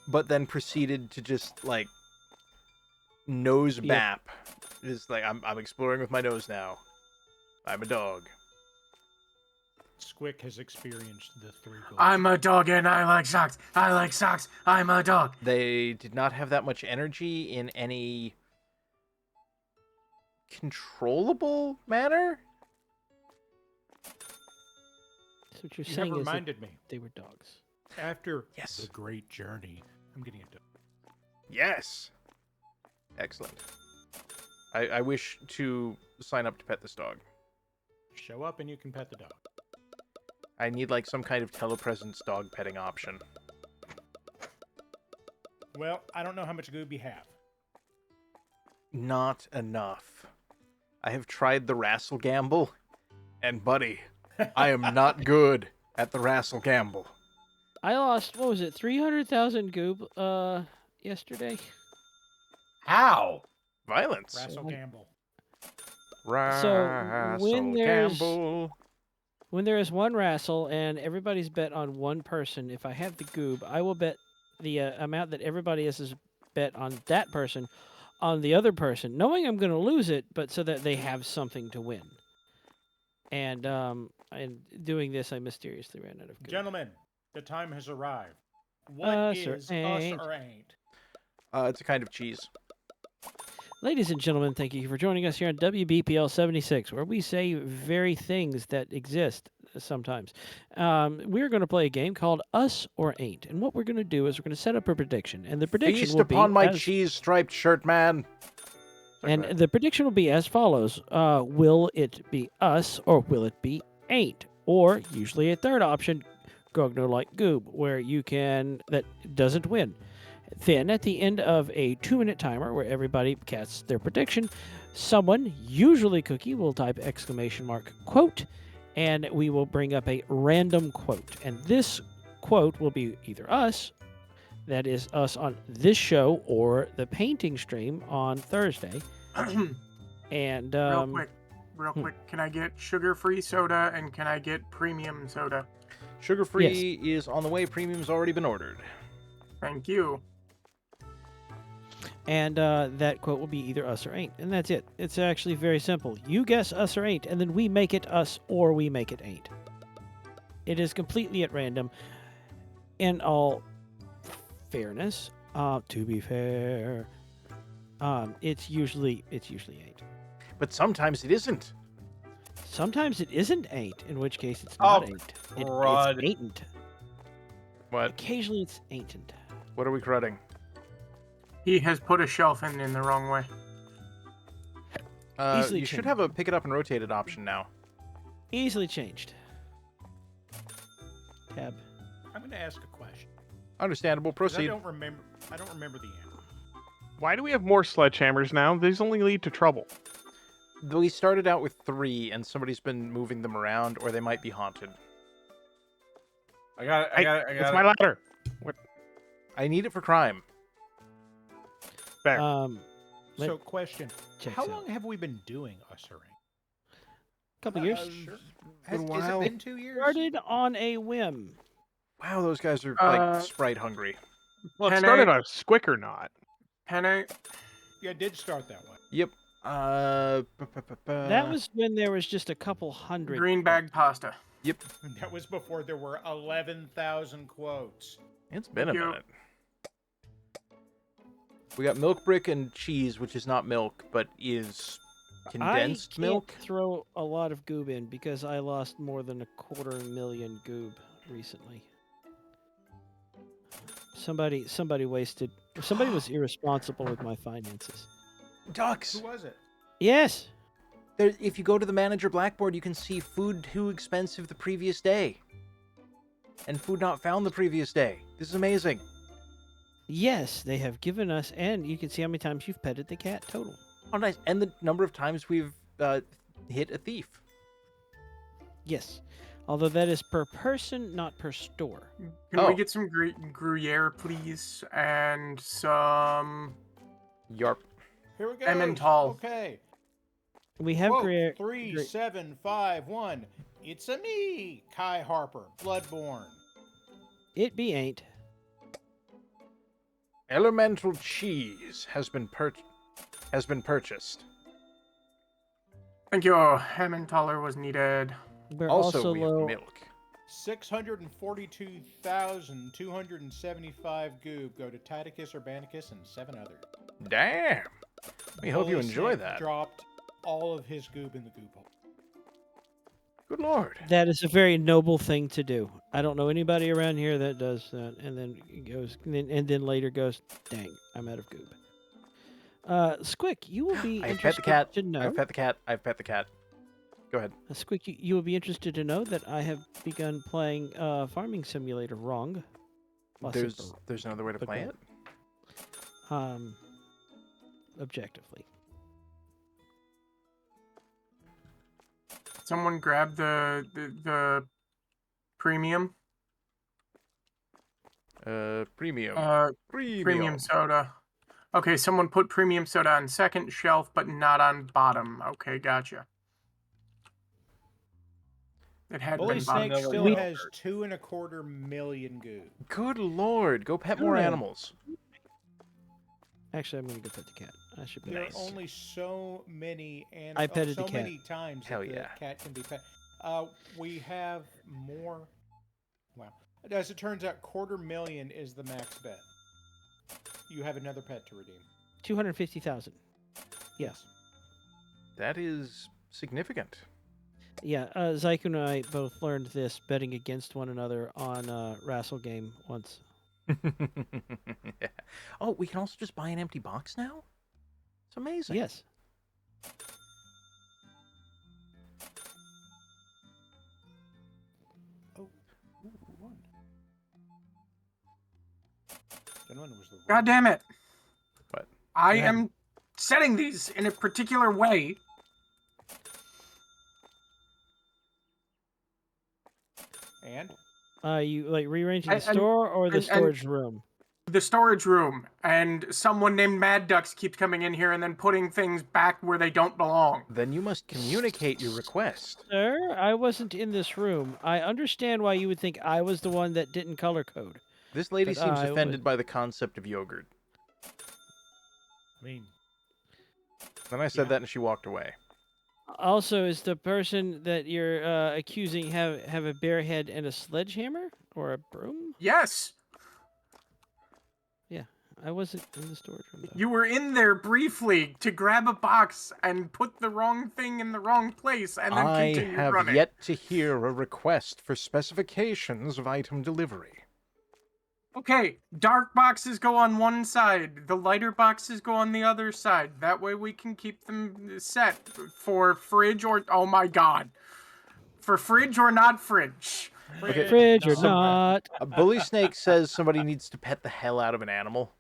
but then proceeded to just, like, nose Yep. bap. Just like, I'm exploring with my nose now. I'm a dog. Squick has experienced the 3 goals. I'm a dog and I like socks. I like socks. I'm a dog. They did not have that much energy in any controllable manner. So what you're You saying have is that reminded me. they were dogs. After Yes. the great journey, I'm getting a dog. Yes. Excellent. I wish to sign up to pet this dog. Show up and you can pet the dog. I need like some kind of telepresence dog petting option. Well, I don't know how much goob you have. Not enough. I have tried the wrestle gamble, and buddy, I am not good at the wrestle gamble. I lost, what was it, 300,000 goob yesterday? How? Violence. Rassel when- Gamble. Wrestle when there's- gamble. When there is one wrestle and everybody's bet on one person, if I have the goob, I will bet the amount that everybody else has bet on that person on the other person, knowing I'm going to lose it, but so that they have something to win. And doing this, I mysteriously ran out of goob. Gentlemen, the time has arrived. What Us or is ain't? us or ain't? It's a kind of cheese. Ladies and gentlemen, thank you for joining us here on WBPL 76, where we say very things that exist sometimes. We're going to play a game called Us or Ain't. And what we're going to do is we're going to set up a prediction. And the prediction Feast will be upon my as, cheese-striped shirt, man. and the prediction will be as follows. Will it be us or will it be ain't? Or usually a third option, Grogno like Goob, where that doesn't win. Then, at the end of a 2-minute timer where everybody casts their prediction, someone, usually Cookie, will type !quote, and we will bring up a random quote. And this quote will be either us, that is us on this show, or the painting stream on Thursday. And real quick, can I get sugar-free soda and can I get premium soda? Sugar-free is on the way. Premium's already been ordered. Thank you. And that quote will be either us or ain't. And that's it. It's actually very simple. You guess us or ain't, and then we make it us or we make it ain't. It is completely at random. In all fairness, to be fair, it's usually ain't. But sometimes it isn't. Sometimes it isn't ain't, in which case it's not ain't. crud. It's ain't. What? Occasionally it's ain't. What are we crudding? He has put a shelf in the wrong way. Easily You should changed. have a pick it up and rotate it option now. Easily changed. Tab. I'm going to ask a question. Understandable. 'cause Proceed. I don't remember the answer. Why do we have more sledgehammers now? These only lead to trouble. We started out with 3, and somebody's been moving them around, or they might be haunted. I got it. It's my ladder. What? I need it for crime. There. Let- So, question. Checks How out. long have we been doing us or ain't? Couple years. Has while. it been 2 years? Started on a whim. Wow, those guys are Sprite hungry. Well, it Can started I- on a Squick or not. Penne, Yeah, it did start that way. Yep. That was when there was just a couple hundred. green bag pasta. Yep. That was before there were 11,000 quotes. It's been a Thank you. minute. We got milk brick and cheese, which is not milk, but is condensed I can't milk. throw a lot of goob in because I lost more than 250,000 goob recently. Somebody wasted. Somebody was irresponsible with my finances. Ducks. Who was it? Yes. There, if you go to the manager blackboard, you can see food too expensive the previous day. And food not found the previous day. This is amazing. Yes, they have given us, and you can see how many times you've petted the cat total. Oh, nice. And the number of times we've hit a thief. Yes. Although that is per person, not per store. Can Oh. we get some Gruyere, please? And some Yarp. Here we go. Emmental. Okay. We have Quote, Gruyere. 3751. It's a me, Kai Harper, Bloodborne. It be ain't. Elemental cheese has been purchased. Thank you. Emmentaler was needed. We're Also, we have low. milk. 642,275 goob go to Titicus, Urbanicus, and 7 others. Damn. We hope you Holy enjoy Snake that. Dropped all of his goob in the goob hole. Good lord. That is a very noble thing to do. I don't know anybody around here that does that, and then goes, and then later goes, "Dang, I'm out of goob." Squick, you will be I've pet the interested cat. to know. I've pet the cat. I've pet the cat. Go ahead. Squick, you will be interested to know that I have begun playing Farming Simulator wrong. There's another way to play Okay. it. Objectively. Someone grab the premium Premium. premium soda. Okay, someone put premium soda on second shelf, but not on bottom. Okay, gotcha. It had Bully been Snake bought. still We- has 2.25 million goo. Good lord, go pet more Good. animals. Actually, I'm gonna go pet the cat. I should pet There Nice. are only so many I petted the so cat. many times Hell that the yeah. cat can be pet. We have more. Well, as it turns out, 250,000 is the max bet. You have another pet to redeem. 250,000. Yes. That is significant. Yeah, Zyke and I both learned this betting against one another on Wrestle Game once. Oh, we can also just buy an empty box now? It's amazing. Yes. Oh, one. Gentlemen, was the God damn it! What? I What happened? am setting these in a particular way. And You like rearranging the And- store or the and- storage room? The storage room, and someone named Mad Ducks keeps coming in here and then putting things back where they don't belong. Then you must communicate your request. Sir, I wasn't in this room. I understand why you would think I was the one that didn't color code. This lady But seems I offended would- by the concept of yogurt. I mean, Then I said Yeah. that and she walked away. Also, is the person that you're accusing have a bare head and a sledgehammer or a broom? Yes, I wasn't in the storage room. Though. you were in there briefly to grab a box and put the wrong thing in the wrong place and then I continue have running. yet to hear a request for specifications of item delivery. Okay, dark boxes go on one side, the lighter boxes go on the other side. That way we can keep them set for fridge or, oh my god, for fridge or not fridge. Okay, Fridge or so- not? A bully snake says somebody needs to pet the hell out of an animal.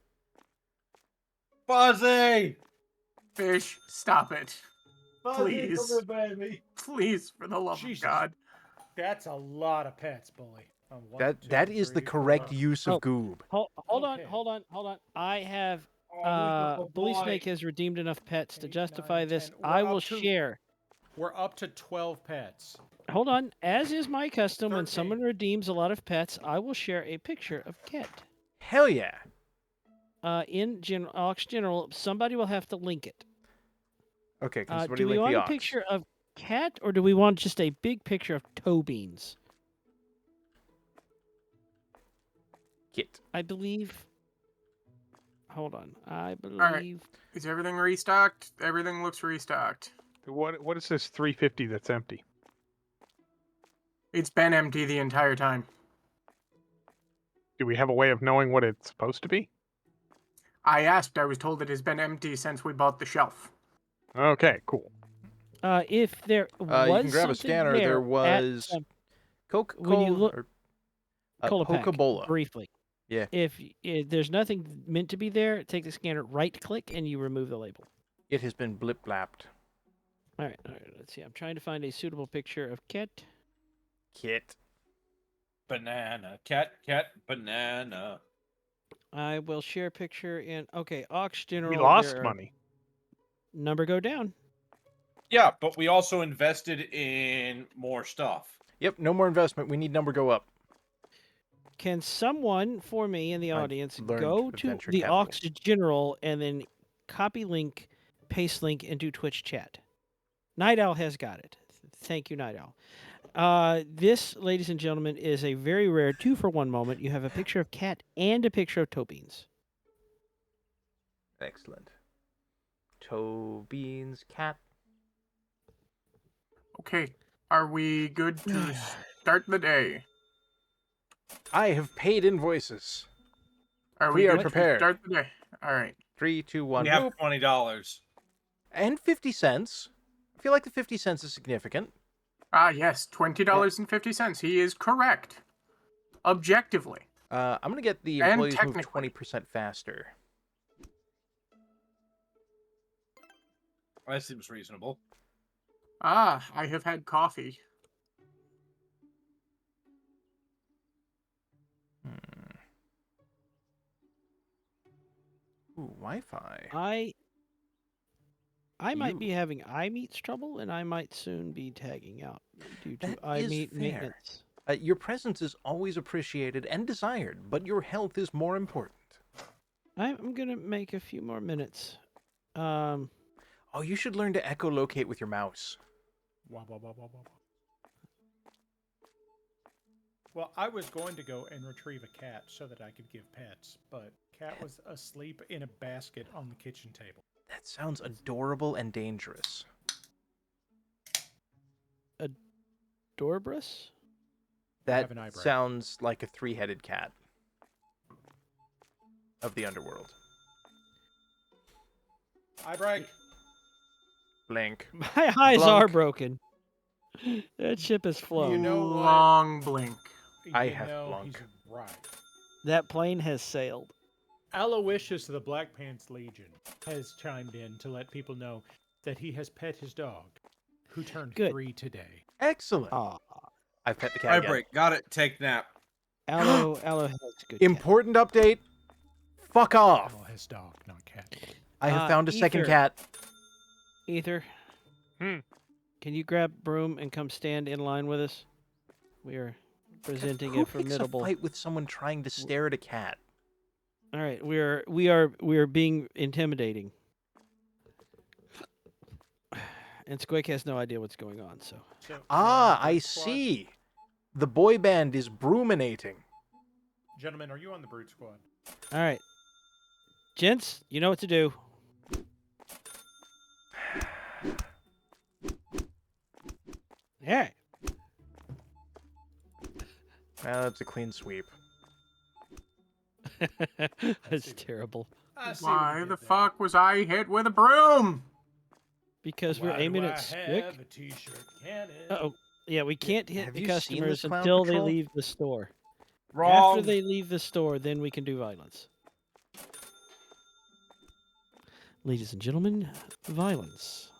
Fuzzy! Fish, stop it. Fuzzy, Please. come here, baby. Please, for the love Jesus. of God. that's a lot of pets, Bully. One, That two, is the three, correct four. use of Oh. goob. Hold on, Okay. hold on. I have Oh, look at the Bully boy. Snake has redeemed enough pets to 8, justify 9, this. 10. We're I up will to- share. We're up to 12 pets. Hold on. As is my custom, when 13. someone redeems a lot of pets, I will share a picture of Ket. Hell yeah. In Ox General, somebody will have to link it. Okay, can somebody Do we link want the a ox? picture of Cat, or do we want just a big picture of toe beans? Kit. I believe. Hold on. I believe. right. Is everything restocked? Everything looks restocked. What is this 350 that's empty? It's been empty the entire time. Do we have a way of knowing what it's supposed to be? I asked, I was told it has been empty since we bought the shelf. Okay, cool. If there was You can grab a something scanner. There at was some- Coca-Cola when you look- or Cola-Pack, Coca-Cola. briefly. Yeah. If there's nothing meant to be there, take the scanner, right-click, and you remove the label. It has been blip-blapped. All right. Let's see. I'm trying to find a suitable picture of Ket. Kit. Banana. Cat, banana. I will share a picture in. Okay, Ox General. We lost there are- money. Number go down. Yeah, but we also invested in more stuff. Yep, no more investment. We need number go up. Can someone for me in the I've audience learned go the to venture the capital. Ox General and then copy link, paste link into Twitch chat? Night Owl has got it. Thank you, Night Owl. This, ladies and gentlemen, is a very rare 2-for-1 moment. You have a picture of Cat and a picture of toe beans. Excellent. Toe beans, cat. Okay, are we good to start the day? I have paid invoices. Are We we are good prepared. to start the day? All right. 3, 2, 1. We have boop. $20. And 50 cents. I feel like the 50 cents is significant. Ah, yes, $20.50. He is correct. Objectively. I'm going to get the And employees moved technically. 20% faster. That seems reasonable. Ah, I have had coffee. Ooh, Wi-Fi. I I might be having eye meats trouble, and I might soon be tagging out due to That eye is meat fair. maintenance. Your presence is always appreciated and desired, but your health is more important. I'm gonna make a few more minutes. Oh, you should learn to echolocate with your mouse. Wah, wah, wah, wah, wah, wah. Well, I was going to go and retrieve a cat so that I could give pets, but cat was asleep in a basket on the kitchen table. That sounds adorable and dangerous. Dorbrus? That have an eyebrow. sounds like a three-headed cat of the underworld. I break. Blink. My eyes are Blunk. broken. That ship has flown. You know what? Long blink. I You have know, blunk. he's right. That plane has sailed. Aloysius of the Black Pants Legion has chimed in to let people know that he has pet his dog, who turned Good. 3 today. Excellent. Ah, I've pet the cat I again. break. Got it. Take nap. Aloe has a good cat. Important update. Fuck off. Al has dog, not cat. I have found a second Ether. cat. Ether, Hmm. can you grab Broom and come stand in line with us? We are presenting Who a picks formidable. a fight with someone trying to stare at a cat? All right, we are being intimidating. And Squeak has no idea what's going on, so. So, Ah, I Brood Squad? see. The boy band is broominating. Gentlemen, are you on the Brood Squad? All right. Gents, you know what to do. Yeah. Well, that's a clean sweep. That's terrible. I see what you Why did the there. fuck was I hit with a broom? Because we're Why aiming do at I Squick. have a t-shirt cannon? Uh-oh. Yeah, we can't hit have the you seen this customers Clown until they Patrol? leave the store. Wrong. After they leave the store, then we can do violence. Ladies and gentlemen, violence.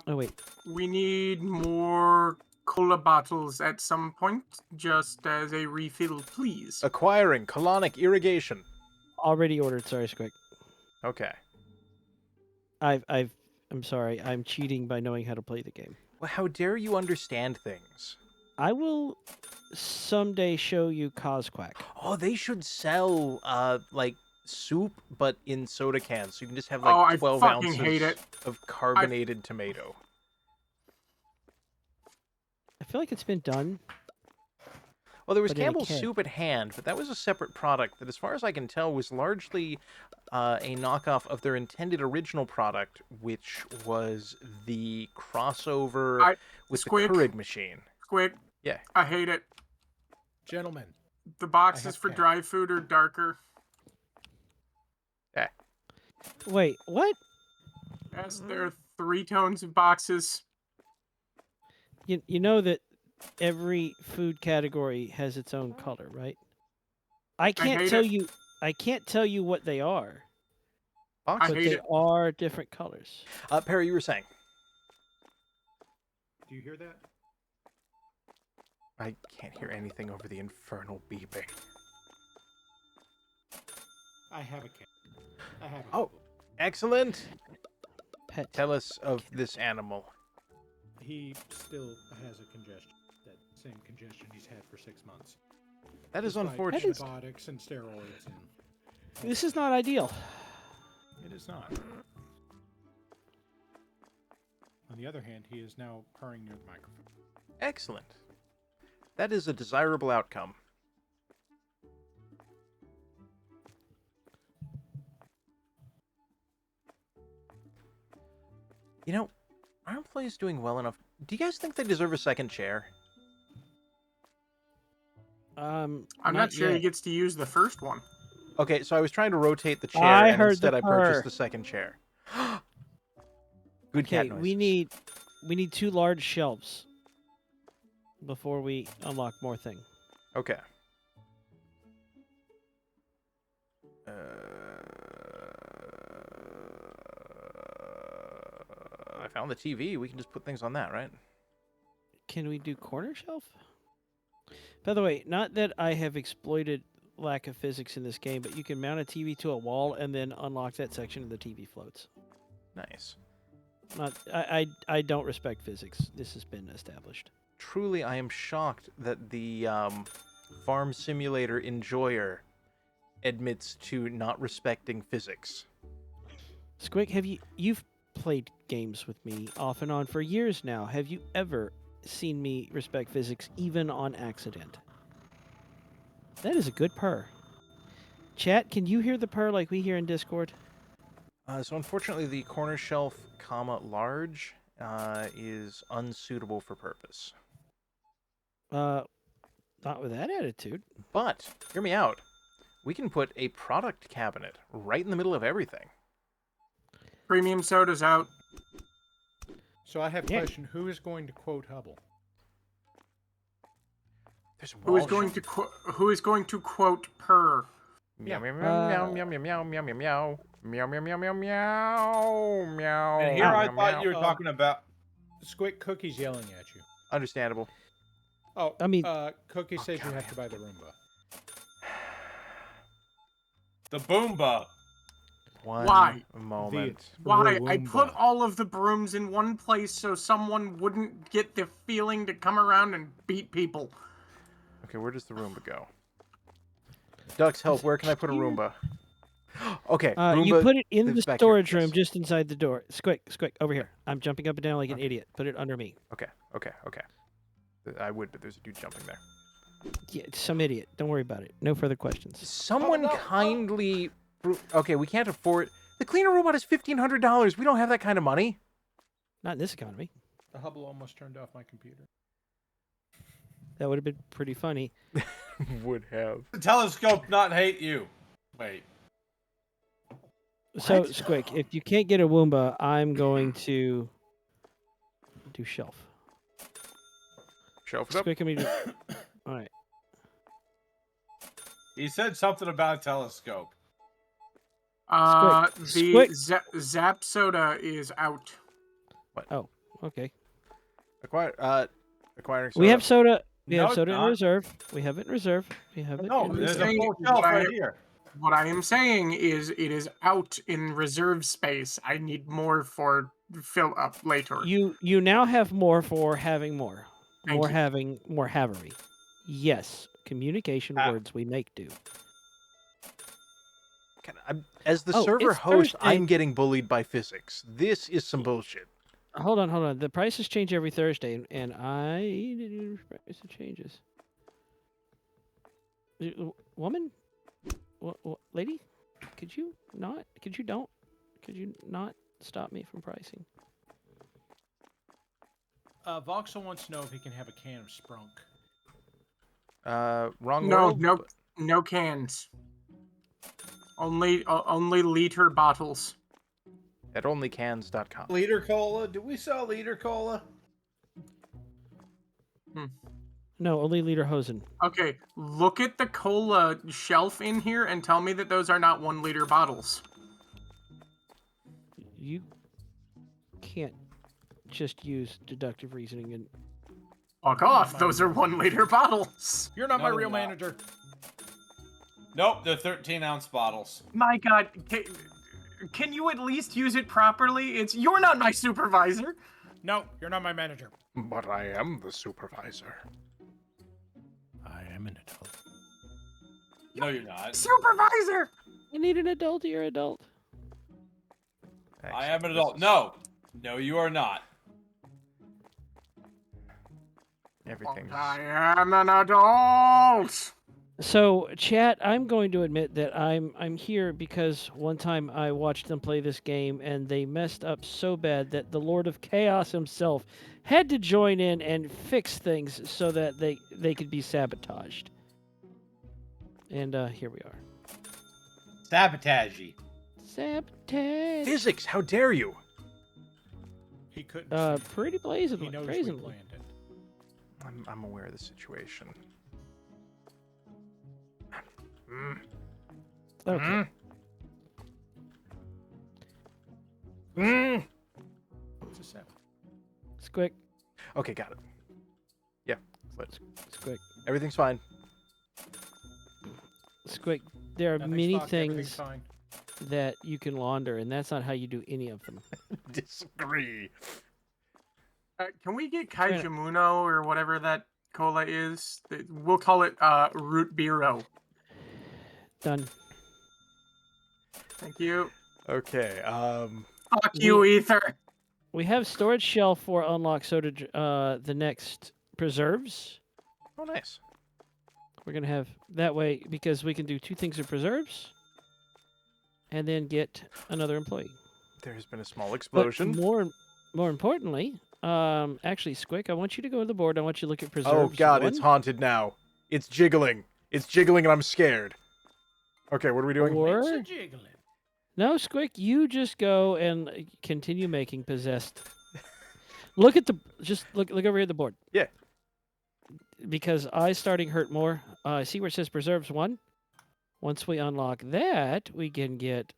Oh, wait. We need more cola bottles at some point, just as a refill, please. Acquiring colonic irrigation. Already ordered. Sorry, Squick. Okay. I'm sorry. I'm cheating by knowing how to play the game. Well, how dare you understand things? I will someday show you Cosquack. Oh, they should sell, like, soup, but in soda cans. So you can just have, Oh, like, I 12 fucking ounces hate it. of carbonated tomato. I feel like it's been done. Well, there was But in a Campbell's keg. Soup at Hand, but that was a separate product that, as far as I can tell, was largely a knockoff of their intended original product, which was the crossover with Squid. the Keurig machine. Quick. Yeah. I hate it. Gentlemen, The I boxes have for cat. dry food are darker. Wait, what? Yes, there are 3 tones of boxes. You know that every food category has its own color, right? I can't hate tell it. you. I can't tell you what they are, Box? but hate they it. are different colors. Perry, you were saying? do you hear that? I can't hear anything over the infernal beeping. I have a cat. I have a Oh, excellent. Pet. Tell us of this animal. He still has a congestion. That same congestion he's had for 6 months. That is Despite unfortunate. Antibiotics and steroids. And This is not ideal. it is not. On the other hand, he is now purring near the microphone. Excellent. That is a desirable outcome. You know, our employees doing well enough. Do you guys think they deserve a second chair? I'm not sure he yet. gets to use the first one. Okay, so I was trying to rotate the chair, I and heard instead the I purchased purr. the second chair. Good cat Okay, noises. we need 2 large shelves before we unlock more thing. Okay. I found the TV. We can just put things on that, right? Can we do corner shelf? By the way, not that I have exploited lack of physics in this game, but you can mount a TV to a wall and then unlock that section and the TV floats. Nice. I don't respect physics. This has been established. Truly, I am shocked that the farm simulator enjoyer admits to not respecting physics. Squig, you've played games with me off and on for years now. Have you ever seen me respect physics even on accident? That is a good purr. Chat, can you hear the purr like we hear in Discord? So unfortunately, the corner shelf, large, is unsuitable for purpose. Not with that attitude. But, hear me out. We can put a product cabinet right in the middle of everything. Premium soda's out. So I have a question. Who is going to quote Hubble? There's Who is going to quote purr? Meow meow meow meow meow meow meow meow meow meow meow meow meow meow meow. And here I thought you were talking about. Squick Cookie's yelling at you. Understandable. Oh, I mean, Cookie says you have to buy the Roomba. The Boomba. One Why? moment. Why? I Roomba. put all of the brooms in one place so someone wouldn't get the feeling to come around and beat people. Okay, where does the Roomba go? Ducks, help! Where can I put a Roomba? Okay, Roomba. you put it in the lives back here, storage room yes. just inside the door. Squick, over here. I'm jumping up and down like an idiot. Put it under me. Okay. I would, but there's a dude jumping there. Yeah, some idiot. Don't worry about it. No further questions. Someone kindly. Okay, we can't afford. The cleaner robot is $1,500. We don't have that kind of money. Not in this economy. The Hubble almost turned off my computer. That would have been pretty funny. Would have. The telescope not hate you. Wait. So, What? Squick, if you can't get a Woomba, I'm going to do shelf. Shelf it up. Squick, I'm gonna do... All right. He said something about a telescope. Zap soda is out. Okay. Acquiring soda. We have soda. We No, have it's soda in not. reserve. We have it in reserve. We have it. No, in there's reserve. a full shelf right here. What I am saying is it is out in reserve space. I need more for fill up later. You now have more for having more. Thank More you. having more havery. Yes. Communication words we make do. As the Oh, server it's host, Thursday. I'm getting bullied by physics. This is some bullshit. Hold on. The prices change every Thursday, and I price changes. Woman, what, lady, could you not stop me from pricing? Voxel wants to know if he can have a can of Sprunk. Wrong No, world. no cans. Only liter bottles. At onlycans.com. Liter cola? Do we sell liter cola? No, only Lederhosen. Okay, look at the cola shelf in here and tell me that those are not 1 liter bottles. You can't just use deductive reasoning and Fuck off, those are 1 liter bottles. You're not No, my they're real not. manager. Nope, they're 13-ounce bottles. My god, can you at least use it properly? You're not my supervisor. No, you're not my manager. But I am the supervisor. I am an adult. No, you're not. Supervisor! you need an adult. You're adult. I am an adult. No, you are not. Everything's. I am an adult! So, chat, I'm going to admit that I'm here because one time I watched them play this game and they messed up so bad that the Lord of Chaos himself had to join in and fix things so that they could be sabotaged. And here we are. Sabotagey. Sabotage. Physics, how dare you? He couldn't. see it. Pretty He knows we brazenly. planned it. I'm aware of the situation. Okay. It's a 7. Squick. Okay, got it. Yeah, but Squick. everything's fine. Squick, there are Nothing's many fucked, everything's things fine. that you can launder, and that's not how you do any of them. Disagree. Can we get Fair enough. Kaijumuno or whatever that cola is? We'll call it Root Beero. Done. Thank you. Okay. Fuck you, Ether. We have storage shelf for unlock soda. The next preserves. Oh, nice. We're gonna have that way because we can do 2 things of preserves, and then get another employee. There's been a small But explosion. more importantly, actually, Squick, I want you to go to the board. I want you to look at preserves. Oh God, 1. it's haunted now. It's jiggling. It's jiggling, and I'm scared. Okay, what are we doing? Or- It's a jiggling. No, Squick, you just go and continue making possessed. Look at look over here at the board. Yeah. Because eyes starting hurt more. See where it says preserves 1? Once we unlock that, we can get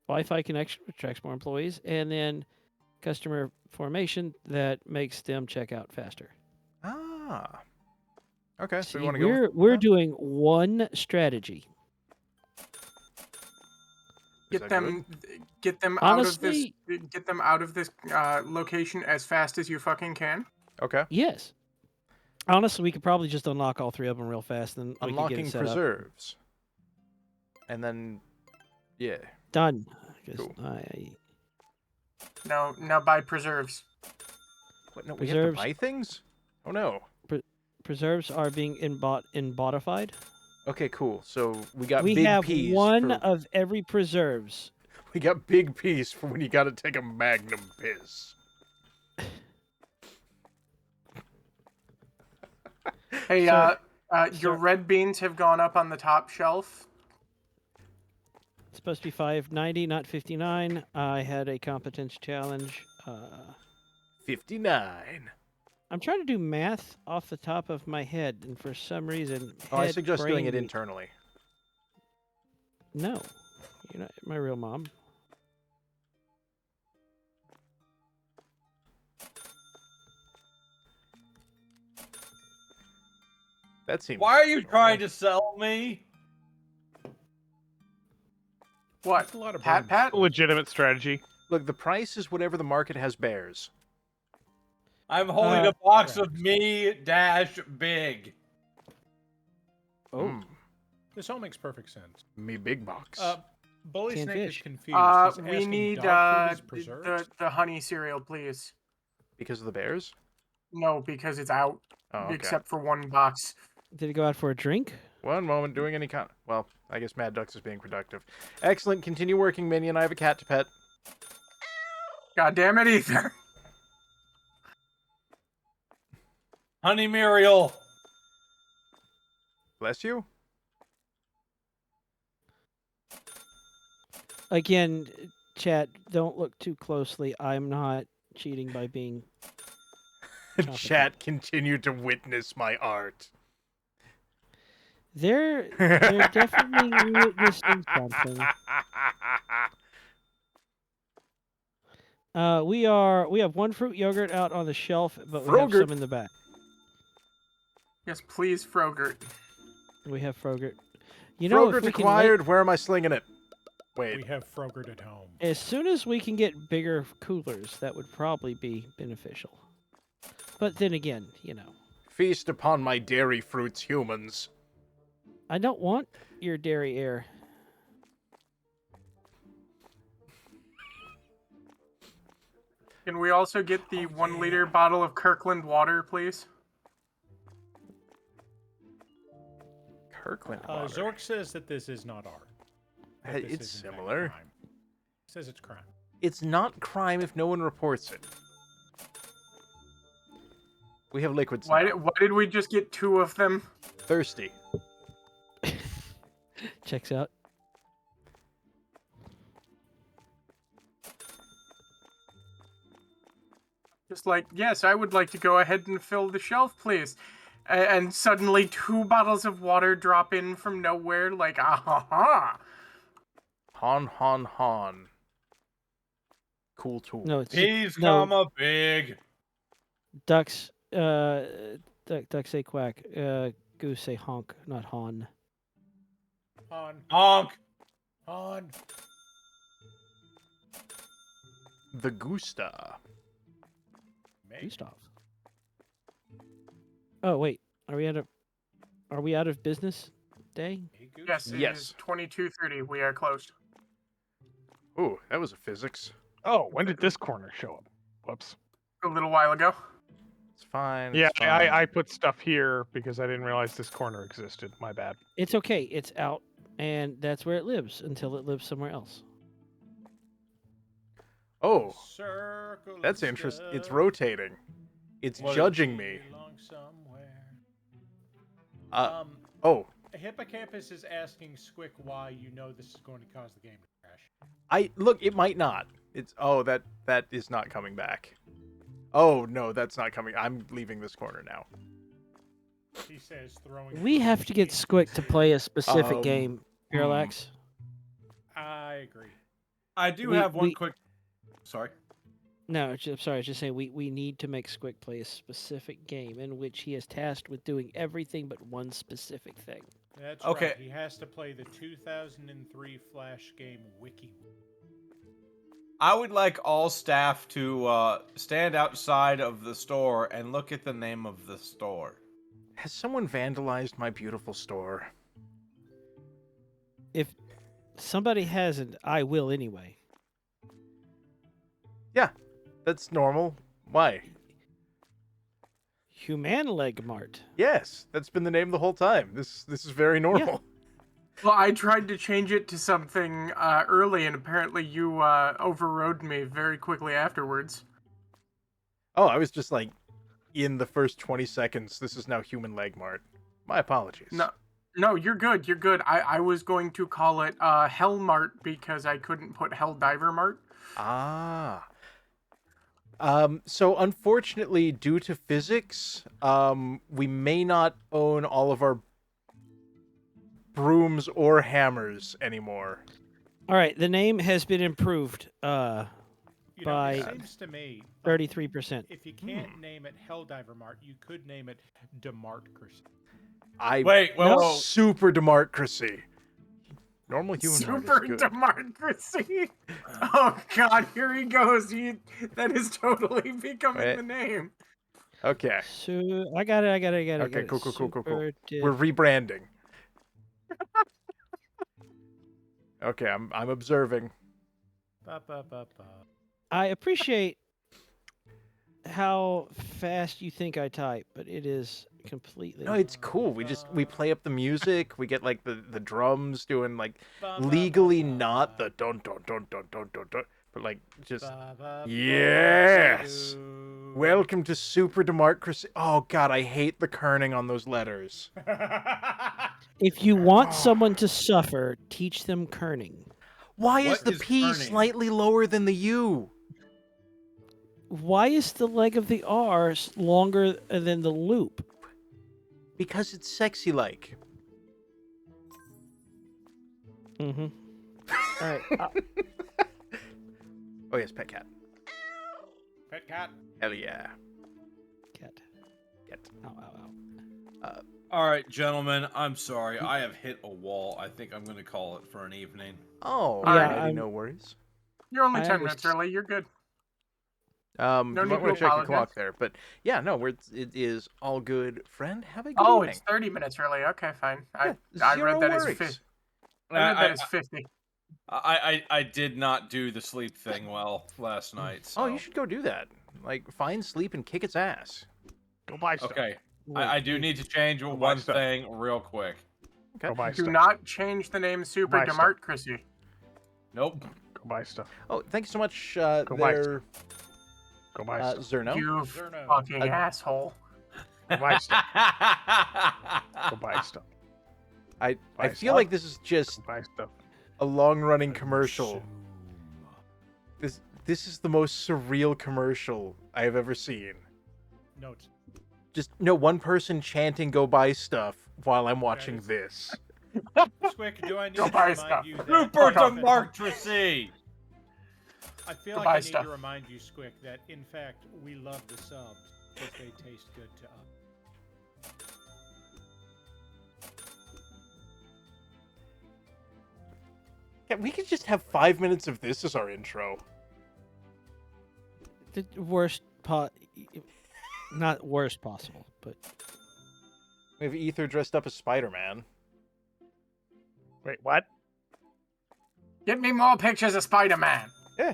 Wi-Fi connection, which attracts more employees, and then customer formation that makes them check out faster. Ah. Okay, so See, we want to go. we're doing one strategy. Is that Get them Honestly- out of this location as fast as you fucking can. Okay. Yes. Honestly, we could probably just unlock all 3 of them real fast, and we could get Unlocking it set up. preserves. And then, yeah. Done. 'Cause Cool. No, now buy preserves. What? No, we have to Preserves. buy things? Oh no. Preserves are being embodified. Okay, cool. So we got We big have P's one for- of every preserves. We got big P's for when you got to take a magnum piss. Hey, So- your red beans have gone up on the top shelf. It's supposed to be 590, not 59. I had a competence challenge. 59. I'm trying to do math off the top of my head, and for some reason, Oh, I head, suggest doing it brain- internally. No, you're not my real mom. That seems. Why are you trying to sell me? What? That's a lot of Pat, brains. Pat? Legitimate strategy. Look, the price is whatever the market has bears. I'm holding a box of me dash big. Oh, Mm, This all makes perfect sense. me big box. Bully Canned Snake fish. is confused. He's We asking need dog food is preserved. the honey cereal, please. Because of the bears? No, because it's out, Oh, okay. except for one box. did it go out for a drink? One moment, doing any kind. Well, I guess Mad Ducks is being productive. Excellent. Continue working, Minion. I have a cat to pet. God damn it, Ether. Honey Muriel. Bless you. Again, chat, don't look too closely. I'm not cheating by being. Chat, continue to witness my art. They're definitely witnessing something. We have 1 fruit yogurt out on the shelf, but we have Frogurt. some in the back. Yes, please, Frogurt. We have Frogurt. You know, if Frogurt we can acquired. Where am I slinging it? Wait. We have Frogurt at home. as soon as we can get bigger coolers, that would probably be beneficial. But then again, you know, Feast upon my dairy fruits, humans. I don't want your dairy air. Can we also get the 1 liter bottle of Kirkland water, please? Kirkland water. Zork says that this is not art. that Hey, this it's is in fact similar. crime. He says it's crime. It's not crime if no one reports it. We have liquids Why now. did we just get 2 of them? Thirsty. Checks out. Just like, yes, I would like to go ahead and fill the shelf, please. And suddenly 2 bottles of water drop in from nowhere, like, ah ha ha. Han, han, han. Cool tool. No, it's Peas, no. comma, big. Ducks. Ducks say quack. Goose say honk, not hon. Honk. On. The Gusta. Gustav. Oh wait, are we out of business day? Yes, it Yes. is 22:30. We are closed. Ooh, that was a physics. Oh, when did this corner show up? Whoops. A little while ago. It's fine. Yeah, It's fine. I put stuff here because I didn't realize this corner existed. My bad. It's okay. It's out, and that's where it lives until it lives somewhere else. Oh, Circle of that's interesting. It's stuff rotating. It's What is- judging me. along somewhere. Uh, oh, Hippocampus is asking Squick why you know this is going to cause the game to crash. look. It might not. It's that is not coming back. Oh no, that's not coming. I'm leaving this corner now. He says throwing. We have to get Squick to play a specific game. Parallax. I agree. I do We- have one we- quick. Sorry. No, sorry. I was just saying we need to make Squick play a specific game in which he is tasked with doing everything but one specific thing. That's Okay. right. He has to play the 2003 Flash game Wiki. I would like all staff to stand outside of the store and look at the name of the store. Has someone vandalized my beautiful store? If somebody hasn't, I will anyway. Yeah, that's normal. Why? Human Leg Mart. Yes, that's been the name the whole time. This is very normal. Well, I tried to change it to something early, and apparently you overrode me very quickly afterwards. Oh, I was just like, in the first 20 seconds, this is now Human Leg Mart. My apologies. No, you're good. You're good. I was going to call it Hell Mart because I couldn't put Hell Diver Mart. Ah. So unfortunately, due to physics, we may not own all of our brooms or hammers anymore. All right, the name has been improved. You know, By it seems to me 33%. if you can't name it Helldiver Mart, you could name it Demartcracy. Wait, whoa. Super democracy. Normal human heart Super is good. democracy. Oh God, here he goes. That is totally becoming Wait. the name. Okay, So I got it. Okay, cool. Super we're rebranding. Okay, I'm observing. Ba, ba, ba, ba. I appreciate how fast you think I type, but it is completely. No, it's cool. We play up the music. We get like the drums doing like Ba, ba, legally ba, ba, not ba. the dun dun dun dun dun dun dun, but like just Ba, ba, ba, yes. ba, Welcome to Super Democracy. Oh God, I hate the kerning on those letters. If you want someone to suffer, teach them kerning. Why is What the is P kerning? slightly lower than the U? Why is the leg of the R longer than the loop? Because it's sexy like. Mm-hmm. All right. Oh yes, pet cat. Pet cat. Hell yeah. Cat. Cat. Ow, ow, ow. All right, gentlemen, I'm sorry. I have hit a wall. I think I'm going to call it for an evening. Oh, Yeah, alrighty, I'm- no worries. You're only I 10 minutes understand. early. You're good. No No you need might want to to check your apologize. clock there, but yeah, no, it is all good. Friend, have a good Oh, evening. it's 30 minutes early. Okay, fine. Yeah, I zero read that as worries. 50. I read that as 50. I did not do the sleep thing well last night. Oh, So. you should go do that. Like, find sleep and kick its ass. Go buy stuff. Okay, Wait, I do need to change buy one stuff. thing real quick. Go buy Do stuff. not change the name Super Buy stuff. Democracy. Nope. Go buy stuff. Oh, thanks so much, buy there, Go buy stuff. You Zerno. fucking asshole. Go buy stuff. Go buy stuff. I Buy feel stuff. like this is just Go buy stuff. a long-running commercial. This is the most surreal commercial I have ever seen. Notes. Just one person chanting "Go buy stuff" while I'm watching is- this. Squick, do I need Go to buy remind stuff. you that? Super Fuck off. democracy. I feel Go like buy I need stuff. to remind you, Squick, that in fact we love the subs because they taste good to us. Yeah, we could just have 5 minutes of this as our intro. The worst not worst possible, but We have Ether dressed up as Spider-Man. Wait, what? Get me more pictures of Spider-Man. Yeah.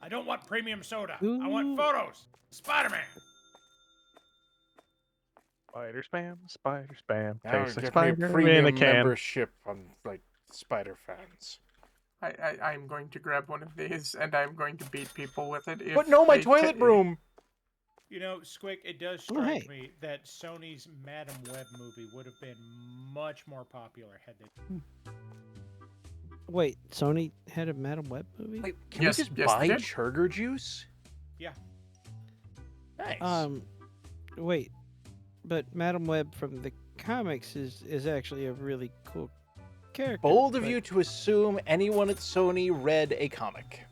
I don't want premium soda. Ooh. I want photos. Spider-Man. Spider spam, spider spam. Now Tastes like get me spider in premium a can. membership on, like, Spider fans. I'm going to grab one of these, and I'm going to beat people with it. But no, my they toilet broom! You know, Squick, it does Oh, strike hey. me that Sony's Madam Web movie would have been much more popular had they. wait, Sony had a Madam Web movie? Wait, can Yes, we just yes, they buy did. Churger juice? Yeah. Nice. Wait, but Madam Web from the comics is actually a really cool character. Bold of but you to assume anyone at Sony read a comic.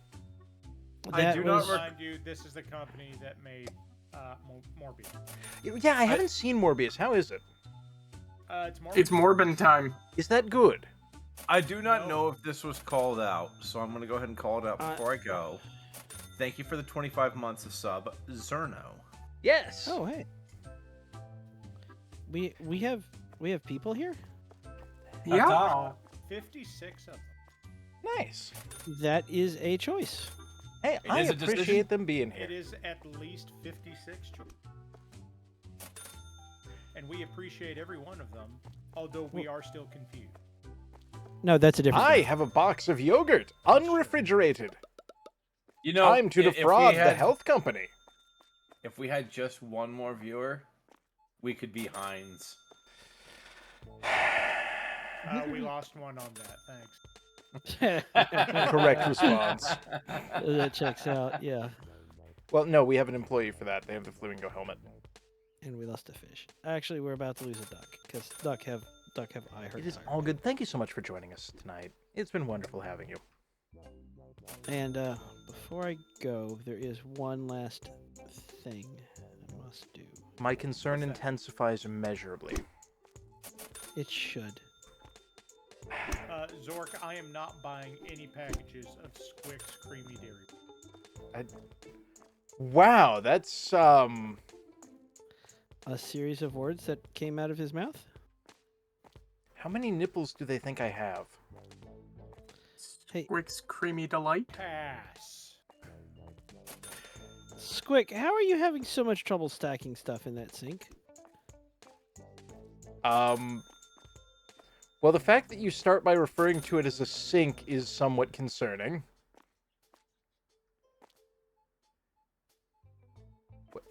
I that do not was- Remind you, this is the company that made Morbius. Yeah, I haven't seen Morbius. How is it? It's Morbius. It's Morbin time. Is that good? I do not No. know if this was called out, so I'm going to go ahead and call it out before I go. Thank you for the 25 months of sub, Zerno. Yes. Oh, hey. We have people here? Yeah. 56 of them. Nice. That is a choice. Hey, It I is a decision. appreciate them being It here. is at least 56 and we appreciate every one of them, although we are still confused. No, that's a different I thing. have a box of yogurt, unrefrigerated. You know, Time to if we defraud the had- health company. If we had just one more viewer, we could be Heinz. We lost one on that, thanks. Correct response. That checks out, yeah. Well, no, we have an employee for that. They have the flamingo helmet. And we lost a fish. Actually, we're about to lose a duck because duck have eye hurt. It is fire. all good. Thank you so much for joining us tonight. It's been wonderful having you. And before I go, there is one last thing I must do. My concern intensifies immeasurably. It should. Zork, I am not buying any packages of Squick's Creamy Dairy. Wow, that's A series of words that came out of his mouth? how many nipples do they think I have? Hey, Squick's Creamy Delight. Pass. Squick, how are you having so much trouble stacking stuff in that sink? Well, the fact that you start by referring to it as a sink is somewhat concerning. What?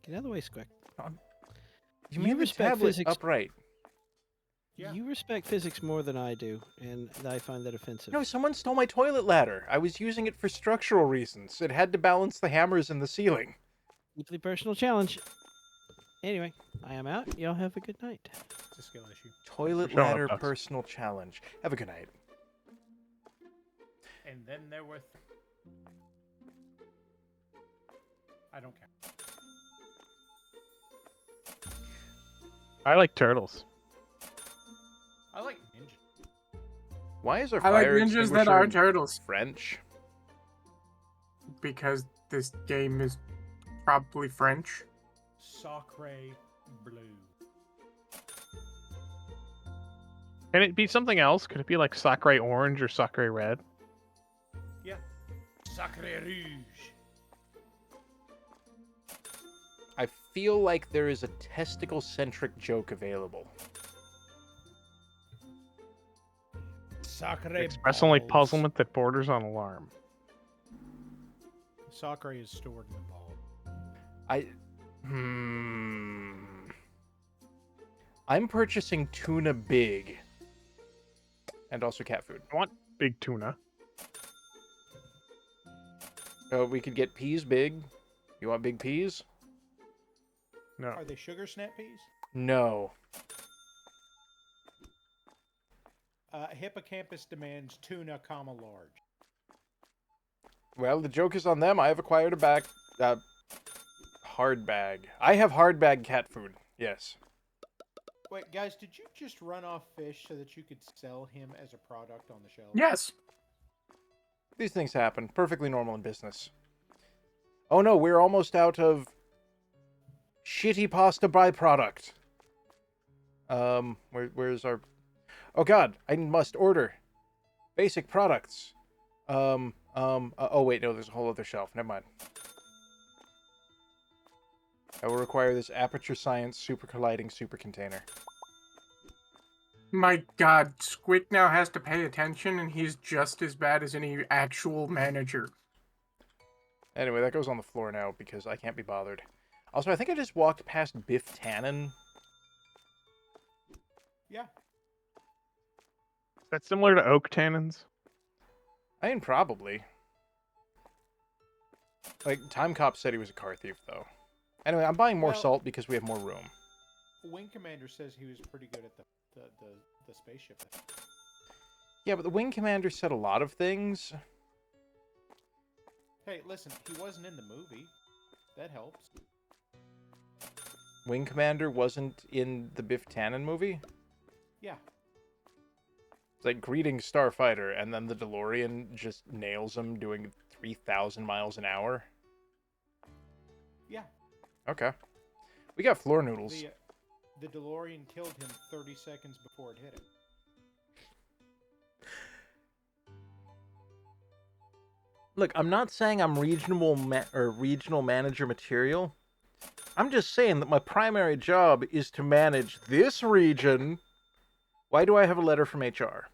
Get out of the way, Squick. You You made the respect tablet physics- upright. Yeah. You respect physics more than I do, and I find that offensive. No, someone stole my toilet ladder. I was using it for structural reasons. It had to balance the hammers in the ceiling. Deeply personal challenge. Anyway, I am out. Y'all have a good night. It's a skill issue. Toilet Shut up, ladder Dux. personal challenge. Have a good night. And then there were... I don't care. I like turtles. I like ninja. Why is our I like fire ninjas that are extinguisher turtles French? because this game is probably French. Sacre bleu. Can it be something else? Could it be like Sakurai Orange or Sakurai Red? Yeah. Sacre rouge. I feel like there is a testicle-centric joke available. Sacre Express only balls. puzzlement that borders on alarm. Sacre is stored in the ball. I'm purchasing tuna big. And also cat food. I want big tuna. So we could get peas big. You want big peas? No. Are they sugar snap peas? No. Hippocampus demands tuna, comma large. Well, the joke is on them. I have acquired a hard bag. I have hard bag cat food. Yes. Wait, guys, did you just run off fish so that you could sell him as a product on the shelf? Yes. These things happen. Perfectly normal in business. Oh no, we're almost out of shitty pasta byproduct. Where's our... Oh god, I must order. Basic products. Oh wait, no, there's a whole other shelf. Never mind. I will require this Aperture Science Super Colliding Super Container. My god, Squick now has to pay attention, and he's just as bad as any actual manager. Anyway, that goes on the floor now because I can't be bothered. Also, I think I just walked past Biff Tannen. Yeah. Is that similar to oak tannins? I mean, probably. Like, Time Cop said he was a car thief, though. Anyway, I'm buying more Well- salt because we have more room. Wing Commander says he was pretty good at the spaceship. Yeah, but the Wing Commander said a lot of things. Hey, listen, he wasn't in the movie. That helps. Wing Commander wasn't in the Biff Tannen movie? Yeah. It's like, greetings, Starfighter, and then the DeLorean just nails him doing 3,000 miles an hour? Yeah. Okay. We got floor noodles. The DeLorean killed him 30 seconds before it hit him. Look, I'm not saying I'm regional manager material. I'm just saying that my primary job is to manage this region. Why do I have a letter from HR?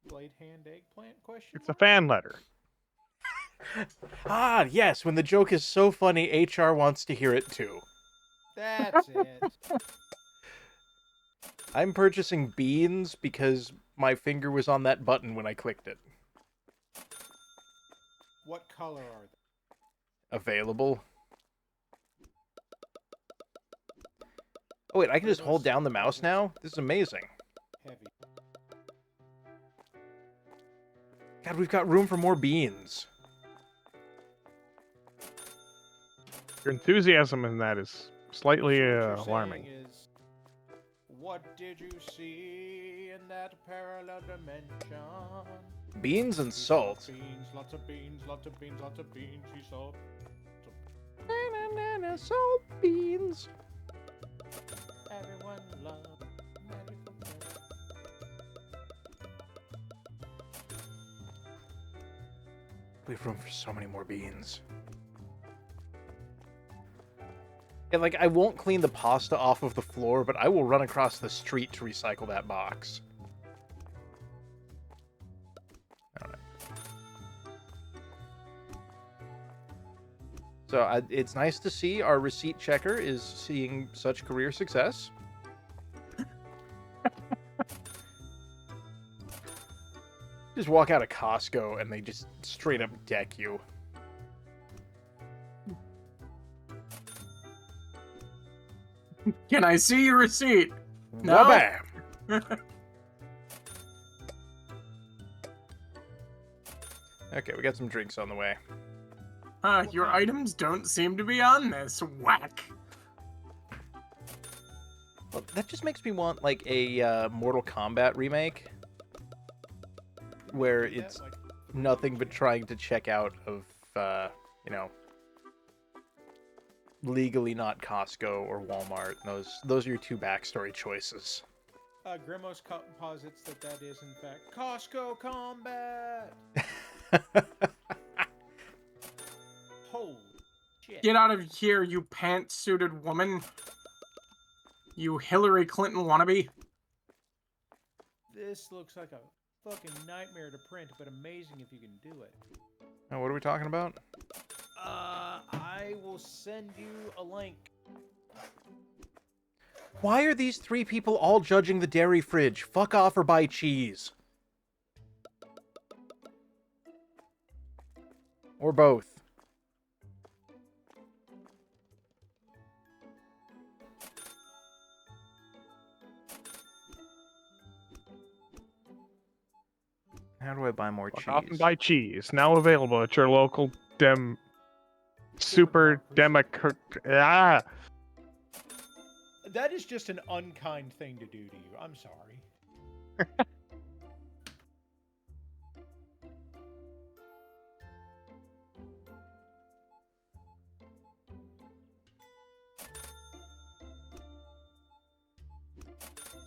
Blade hand eggplant question? It's a fan letter. Ah, yes, when the joke is so funny, HR wants to hear it too. That's it. I'm purchasing beans because my finger was on that button when I clicked it. What color are they? Available. Oh wait, I can just hold down the mouse now? This is amazing. Heavy. God, we've got room for more beans. Your enthusiasm in that is slightly So what you're alarming. saying is, what did you see in that parallel dimension? Beans and He saw salt. Beans, lots of beans, lots of beans, lots of beans. He saw. Salt beans. Everyone loves magical girl. We have room for so many more beans. Yeah, like, I won't clean the pasta off of the floor, but I will run across the street to recycle that box. Alright. So, it's nice to see our receipt checker is seeing such career success. Just walk out of Costco and they just straight up deck you. Can I see your receipt? No. Wabam! Okay, we got some drinks on the way. Your items don't seem to be on this. Whack. Well, that just makes me want, like, a Mortal Kombat remake. Where it's nothing but trying to check out of, you know, legally not Costco or Walmart. Those are your two backstory choices. Grimos posits that is, in fact, Costco Combat! Holy shit. Get out of here, you pants-suited woman. You Hillary Clinton wannabe. This looks like a fucking nightmare to print, but amazing if you can do it. Now, what are we talking about? I will send you a link. Why are these three people all judging the dairy fridge? Fuck off or buy cheese. Or both. How do I buy more cheese? Often buy cheese. Now available at your local Super That is just an unkind thing to do to you. I'm sorry.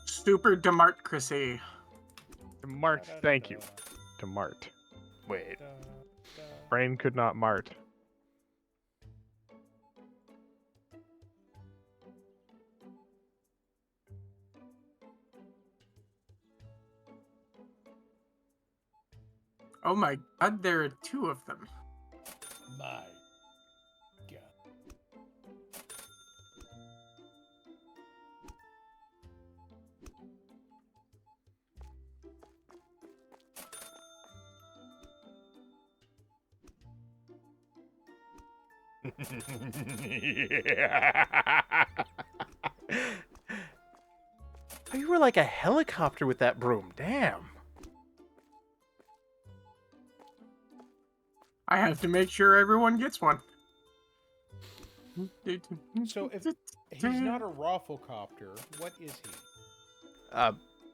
Super democracy. Mart, thank you. To Mart. Wait. Brain could not Mart. Oh my god, there are two of them. My God. You were like a helicopter with that broom. Damn. I have to make sure everyone gets one. So if he's not a rafflecopter, what is he?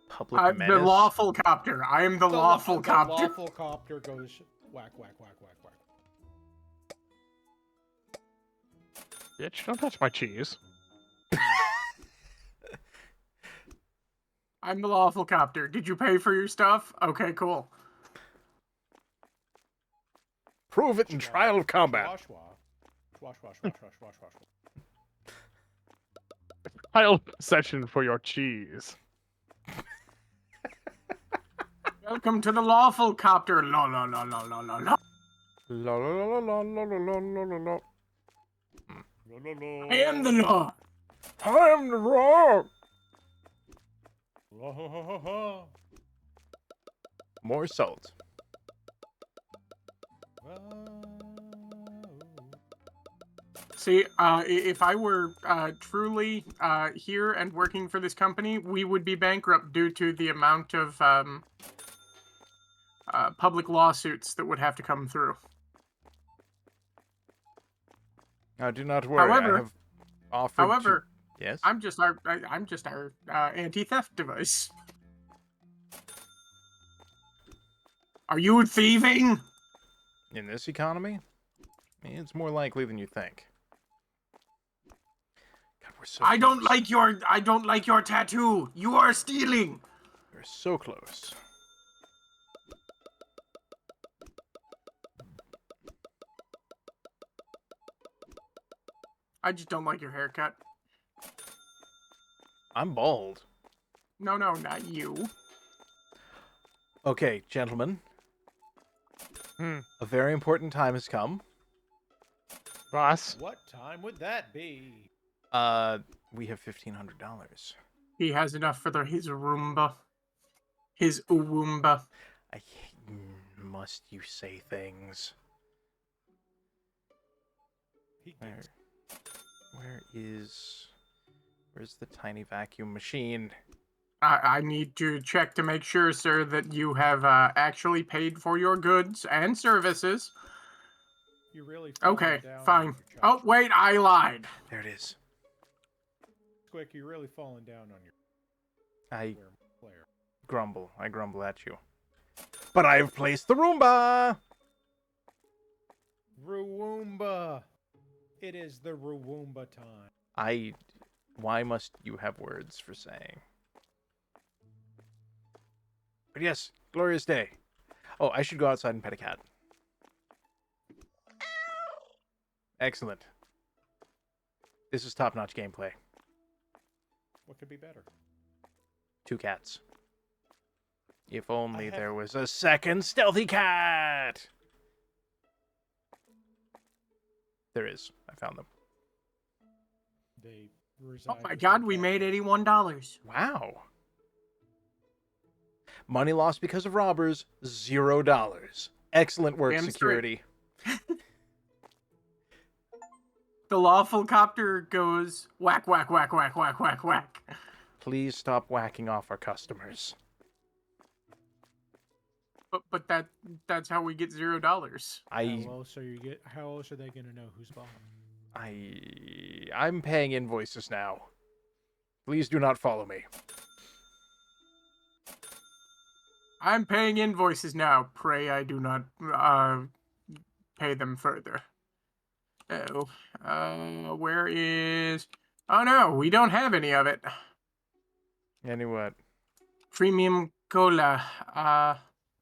Public The menace. lawful copter. I am the lawful The copter. lawful copter goes whack, whack, whack, whack, whack. Bitch, don't touch my cheese. I'm the lawful copter. Did you pay for your stuff? Okay, cool. Prove it in trial of combat. Wash, wash. Wash, wash, wash, wash, wash, wash. I'll session for your cheese. Welcome to the lawful copter. La la la la la la la. La la la la la la la la la la. I am the law. I am the law. More salt. See, if I were truly here and working for this company, we would be bankrupt due to the amount of public lawsuits that would have to come through. Now, do not worry. However- I have offered However, to... Yes? I'm just our anti-theft device. Are you thieving? In this economy? It's more likely than you think. God, we're so I don't close. like your tattoo. You are stealing. We're so close. I just don't like your haircut. I'm bald. No, not you. Okay, gentlemen. A very important time has come. Boss. What time would that be? We have $1,500. He has enough for his Roomba. His Uwumba. Must you say things? He gets Where's the tiny vacuum machine? I need to check to make sure, sir, that you have actually paid for your goods and services. You really falling Okay, down on fine. your Oh, chop. wait, I lied. There it is. Quick, you're really falling down on your I player. grumble. I grumble at you. But I've placed the Roomba! Ruwoomba! It is the Ruwoomba time. Why must you have words for saying? But yes, glorious day. Oh, I should go outside and pet a cat. Excellent. This is top-notch gameplay. What could be better? 2 cats. If only have- there was a second stealthy cat! There is. I found them. They Oh reside my within god, we cat- made $81. Wow. Money lost because of robbers, $0. Excellent work, Damn straight. security. The lawful copter goes whack, whack, whack, whack, whack, whack, whack. Please stop whacking off our customers. But that's how we get $0. How else are they gonna know who's bought? I'm paying invoices now. Please do not follow me. I'm paying invoices now. Pray I do not pay them further. Oh, where is... Oh no, we don't have any of it. Any what? Premium cola.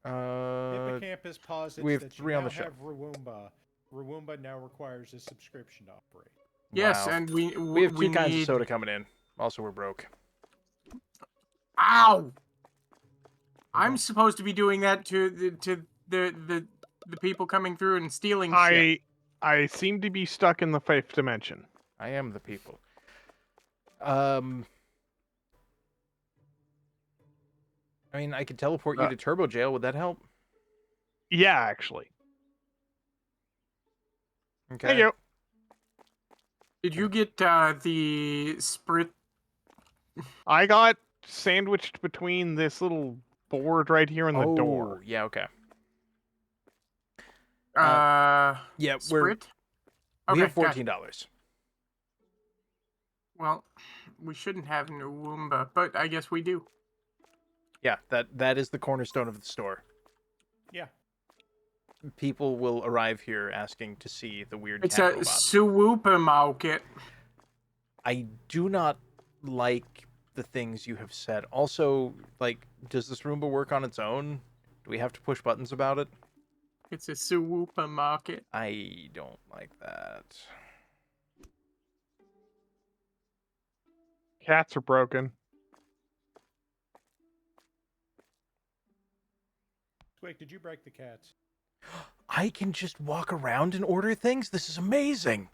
Hippocampus posits we have that 3 you on now the shelf. have Roomba. Roomba now requires a subscription to operate. Yes, Wow. and we We have 2 kinds of need... soda coming in. Also, we're broke. Ow! I'm supposed to be doing that to the people coming through and stealing shit. I seem to be stuck in the 5th dimension. I am the people. I mean, I could teleport you to Turbo Jail. Would that help? Yeah, actually. Okay. Hey, you. Did you get the Sprit? I got sandwiched between this little board right here and the door. Yeah, okay. Yeah, We Sprit? have got it. $14. Well, we shouldn't have no Woomba, but I guess we do. Yeah, that is the cornerstone of the store. Yeah. People will arrive here asking to see the weird It's cat a robot. supermarket. I do not like the things you have said. Also, like, does this Roomba work on its own? Do we have to push buttons about it? It's a supermarket. I don't like that. Cats are broken. Squeak, did you break the cats? I can just walk around and order things? This is amazing.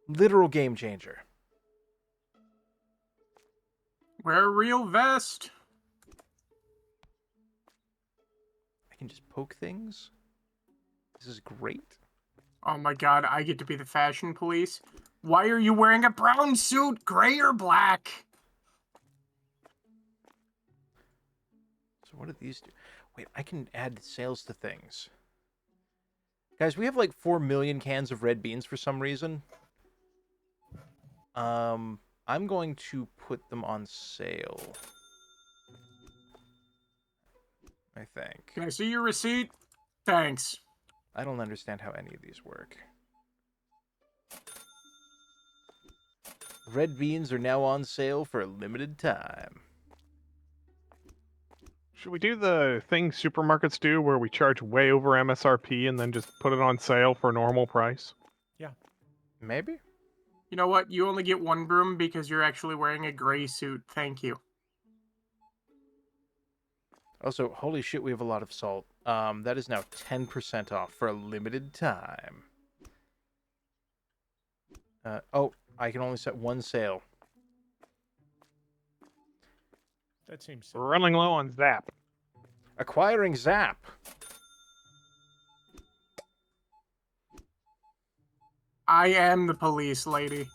Literal game changer. Wear a real vest. I can just poke things. This is great. Oh my god, I get to be the fashion police. Why are you wearing a brown suit, gray or black? So what do these do? Wait, I can add sales to things. Guys, we have like 4 million cans of red beans for some reason. I'm going to put them on sale. I think. Can I see your receipt? Thanks. I don't understand how any of these work. Red beans are now on sale for a limited time. Should we do the thing supermarkets do where we charge way over MSRP and then just put it on sale for normal price? Maybe? You know what? You only get one broom because you're actually wearing a gray suit. Thank you. Also, holy shit, we have a lot of salt. That is now 10% off for a limited time. Oh, I can only set one sale. That seems We're running low on Zap. Acquiring Zap. I am the police, lady.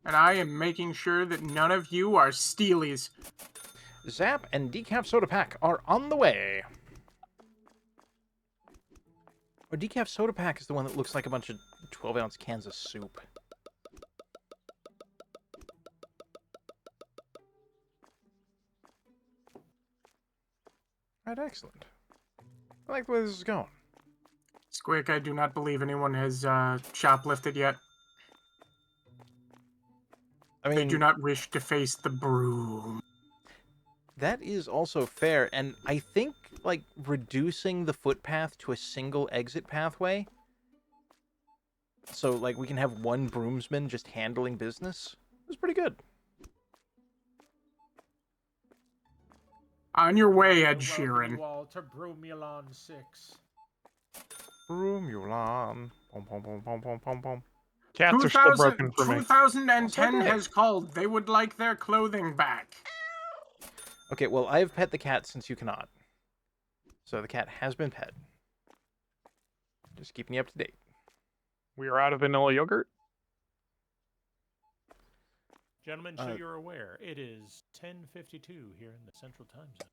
And I am making sure that none of you are steelies. Zap and Decaf Soda Pack are on the way. Or Decaf Soda Pack is the one that looks like a bunch of 12-ounce cans of soup. Right, excellent. I like the way this is going. Squick, I do not believe anyone has shoplifted yet. I They mean, do not wish to face the broom. that is also fair, and I think, like, reducing the footpath to a single exit pathway, so, like, we can have one broomsman just handling business, is pretty good. On your way, Ed Welcome Sheeran. you all to Bromulon 6. Broomulon. Pom, pom, pom, pom, pom, pom, pom. Cats are still broken for me. 2010 Okay. has called. They would like their clothing back. Okay, well, I have pet the cat since you cannot. So the cat has been pet. Just keeping you up to date. We are out of vanilla yogurt. Gentlemen, so you're aware, it is 10:52 here in the Central Time Zone.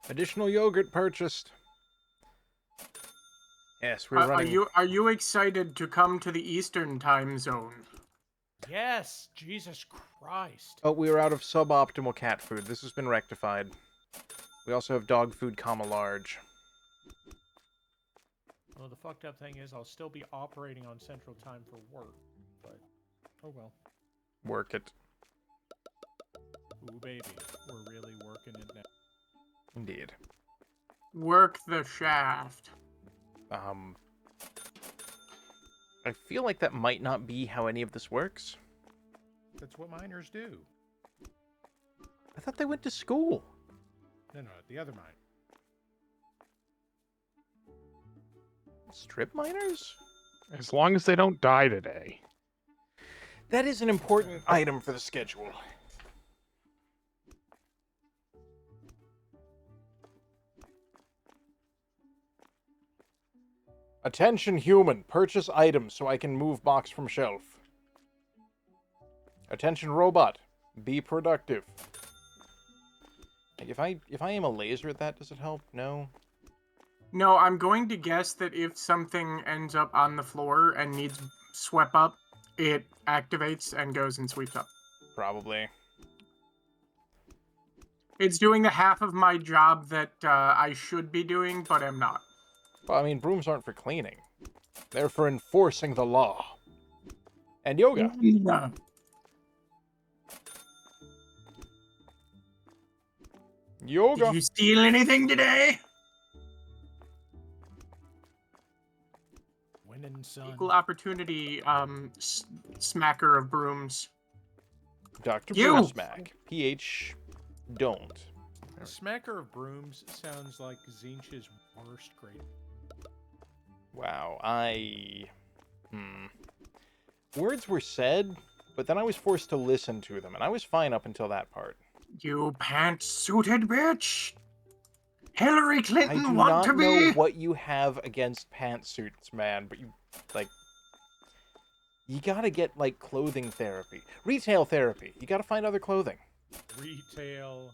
Additional yogurt purchased. Yes, we're Are running. you excited to come to the Eastern time zone? Yes, Jesus Christ. Oh, we were out of suboptimal cat food. This has been rectified. We also have dog food, comma large. Well, the fucked up thing is I'll still be operating on Central Time for work, but oh well. Work it. Ooh, baby, we're really working it now. Indeed. Work the shaft. I feel like that might not be how any of this works. That's what miners do. I thought they went to school. No, the other mine. Strip miners? As long as they don't die today. That is an important item for the schedule. Attention human, purchase items so I can move box from shelf. Attention robot, be productive. If I aim a laser at that, does it help? No. No, I'm going to guess that if something ends up on the floor and needs swept up, it activates and goes and sweeps up. Probably. It's doing the half of my job that I should be doing, but I'm not. Well, I mean, brooms aren't for cleaning. They're for enforcing the law. And yoga. No. Yoga. Did you steal anything today? Winning, son. Equal opportunity smacker of brooms. Dr. You! Broomsmack. PH don't. A smacker of brooms sounds like Zinch's worst grade. Wow, Words were said, but then I was forced to listen to them, and I was fine up until that part. You pants-suited bitch! Hillary I Clinton do want not to know be... what you have against pantsuits, man, but you gotta get, like, clothing therapy. Retail therapy. You gotta find other clothing. Retail.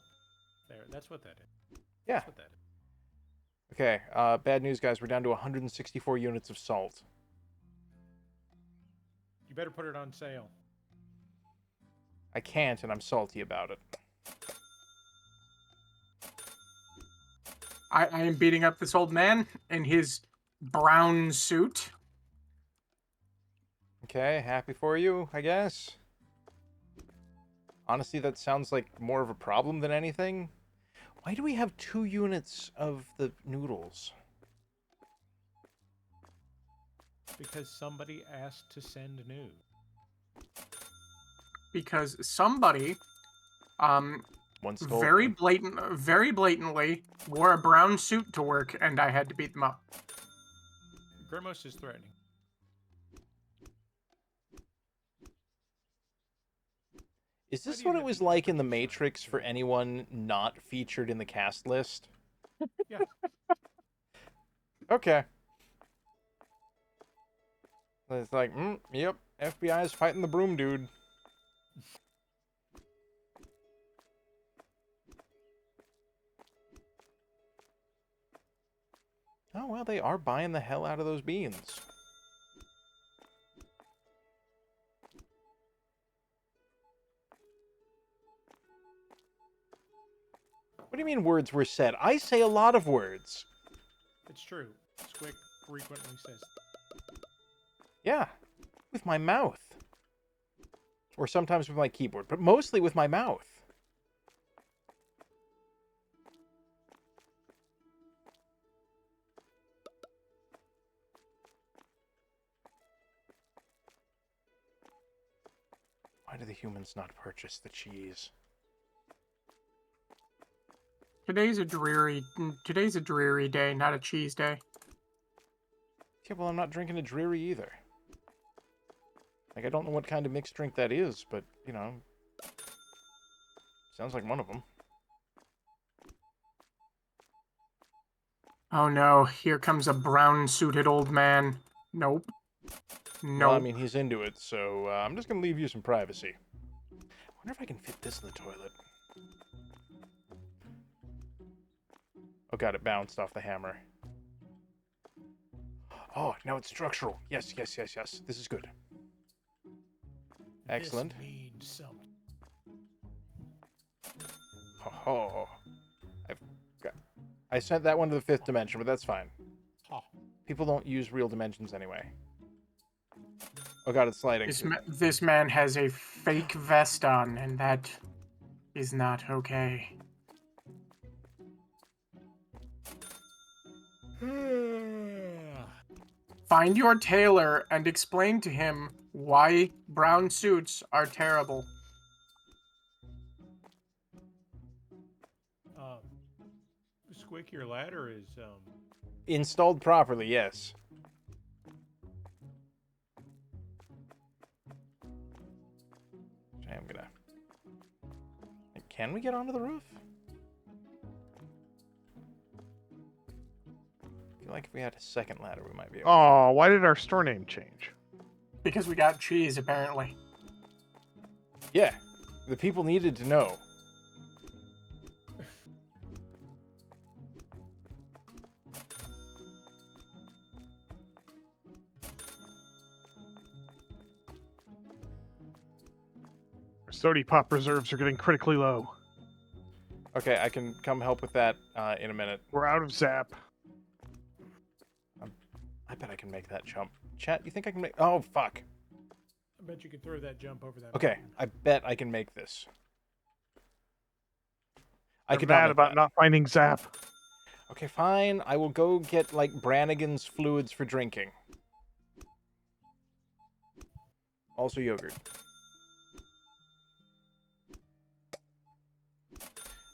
There, that's what that is. Yeah. That's what that is. Okay, bad news, guys. We're down to 164 units of salt. You better put it on sale. I can't, and I'm salty about it. I am beating up this old man in his brown suit. Okay, happy for you, I guess. Honestly, that sounds like more of a problem than anything. Why do we have 2 units of the noodles? Because somebody asked to send news. Because somebody, One stole. very blatantly wore a brown suit to work, and I had to beat them up. Grimos is threatening. Is Why this do you what it have was to like in the put Matrix for anyone not featured in the cast list? Yeah. Okay. It's like, yep, FBI is fighting the broom dude. Oh, well, they are buying the hell out of those beans. What do you mean words were said? I say a lot of words. It's true. Squick frequently says. Yeah, with my mouth. Or sometimes with my keyboard, but mostly with my mouth. Why do the humans not purchase the cheese? Today's a dreary day, not a cheese day. Yeah, well, I'm not drinking a dreary either. Like, I don't know what kind of mixed drink that is, but, you know, sounds like one of them. Oh no, here comes a brown-suited old man. Nope. Nope. Well, I mean, he's into it, so I'm just going to leave you some privacy. I wonder if I can fit this in the toilet. Oh god, it bounced off the hammer. Oh, now it's structural. Yes. This is good. Excellent. This means something. Oh, I sent that one to the 5th dimension, but that's fine. Ha. People don't use real dimensions anyway. Oh god, it's sliding. This man has a fake vest on, and that is not okay. Find your tailor and explain to him why brown suits are terrible. Squick, your ladder is Installed properly, yes. I'm gonna... Can we get onto the roof? I feel like if we had a second ladder, we might be able to. Oh, why did our store name change? Because we got cheese, apparently. Yeah, the people needed to know. Our Sody Pop reserves are getting critically low. Okay, I can come help with that in a minute. We're out of Zap. I bet I can make that jump. Chat, you think I can make... Oh, fuck. I bet you could throw that jump over that. Okay, I bet I can make this. I could mad not about not finding Zap. Okay, fine. I will go get, like, Brannigan's fluids for drinking. Also yogurt.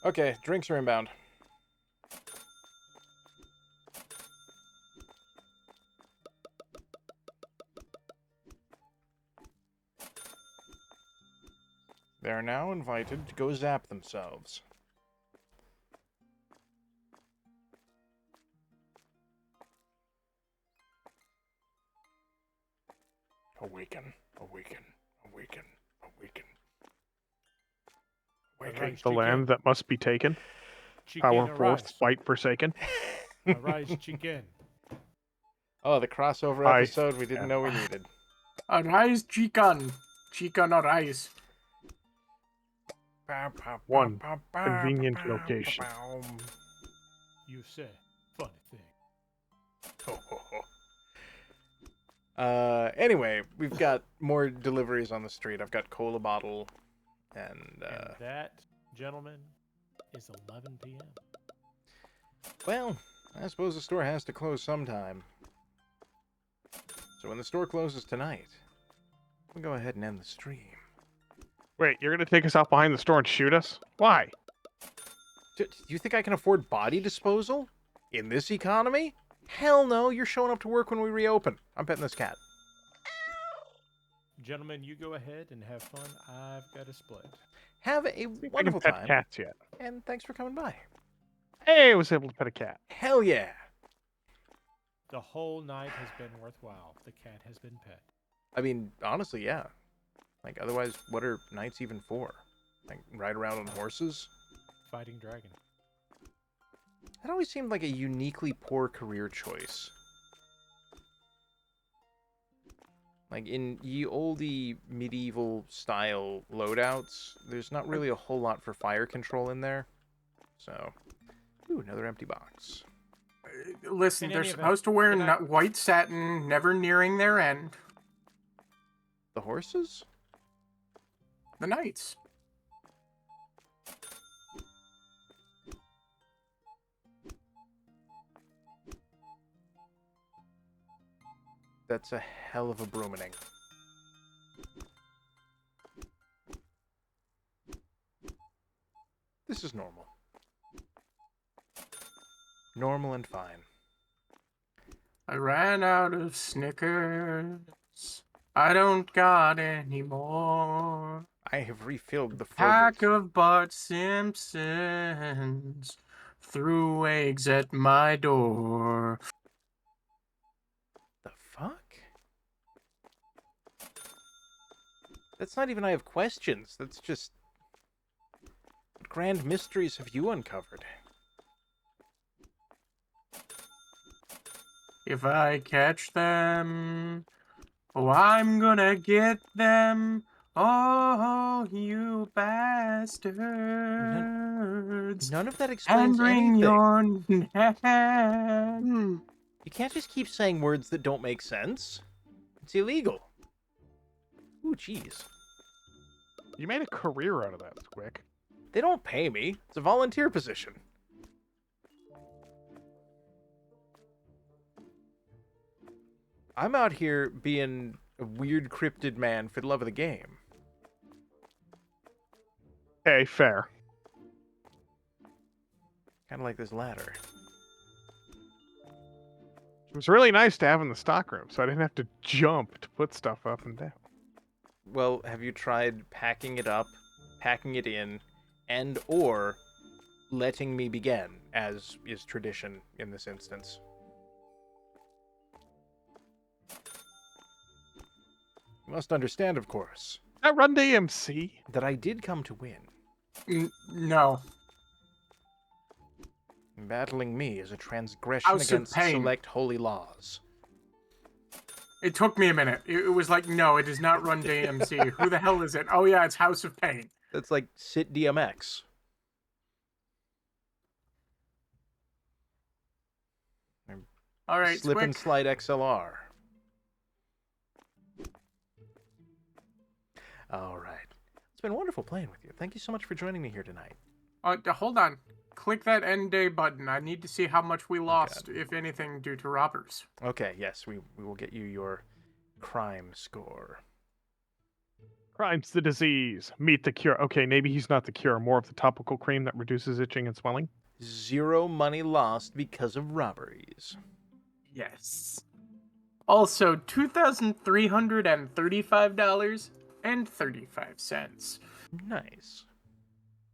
Okay, drinks are inbound. They are now invited to go zap themselves. Awaken, awaken, awaken, awaken. Awaken. The land that must be taken. Power force, fight forsaken. Arise, chicken. Oh, the crossover episode we didn't know we needed. Arise, chicken. Chicken, arise. One convenient location. You say, funny thing. Anyway, we've got more deliveries on the street. I've got cola bottle and that, gentlemen, is 11 p.m. Well, I suppose the store has to close sometime. So when the store closes tonight, we'll go ahead and end the stream. Wait, you're gonna take us out behind the store and shoot us? Why? Do you think I can afford body disposal? In this economy? Hell no, you're showing up to work when we reopen. I'm petting this cat. Gentlemen, you go ahead and have fun. I've got a split. Have a wonderful I can pet time. cats yet. And thanks for coming by. Hey, I was able to pet a cat. Hell yeah. The whole night has been worthwhile. The cat has been pet. I mean, honestly, yeah. Like, otherwise, what are nights even for? Like, ride around on horses? Fighting dragon. That always seemed like a uniquely poor career choice. Like, in ye olde medieval style loadouts, there's not really a whole lot for fire control in there. So, ooh, another empty box. Listen, In they're any event, supposed to wear can I- white satin, never nearing their end. The horses? The knights. That's a hell of a broomining. This is normal. Normal and fine. I ran out of Snickers. I don't got any more. I have refilled the Pack fridges. of Bart Simpsons threw eggs at my door. The fuck? That's not even I have questions. That's just... What grand mysteries have you uncovered? If I catch them, oh, I'm gonna get them. Oh, you bastards. None of that And explains bring anything. your net. You can't just keep saying words that don't make sense. It's illegal. Ooh, jeez. You made a career out of that, Squick. They don't pay me. It's a volunteer position. I'm out here being a weird cryptid man for the love of the game. Hey, fair. Kind of like this ladder. It was really nice to have in the stockroom, so I didn't have to jump to put stuff up and down. Well, have you tried packing it up, packing it in, and or letting me begin, as is tradition in this instance? You must understand, of course, That Run DMC? that I did come to win. No. Battling me is a transgression House of against Pain. select holy laws. It took me a minute. It was like, no, it does not run DMC. Who the hell is it? Oh, yeah, it's House of Pain. That's like sit DMX. All right, Slip and Squick. slide XLR. All right. It's been wonderful playing with you. Thank you so much for joining me here tonight. Hold on. Click that end day button. I need to see how much we lost, if anything, due to robbers. Okay, yes, we will get you your crime score. Crime's the disease. Meet the cure. Okay, maybe he's not the cure. More of the topical cream that reduces itching and swelling. 0 money lost because of robberies. Yes. Also, $2,335.35. Nice.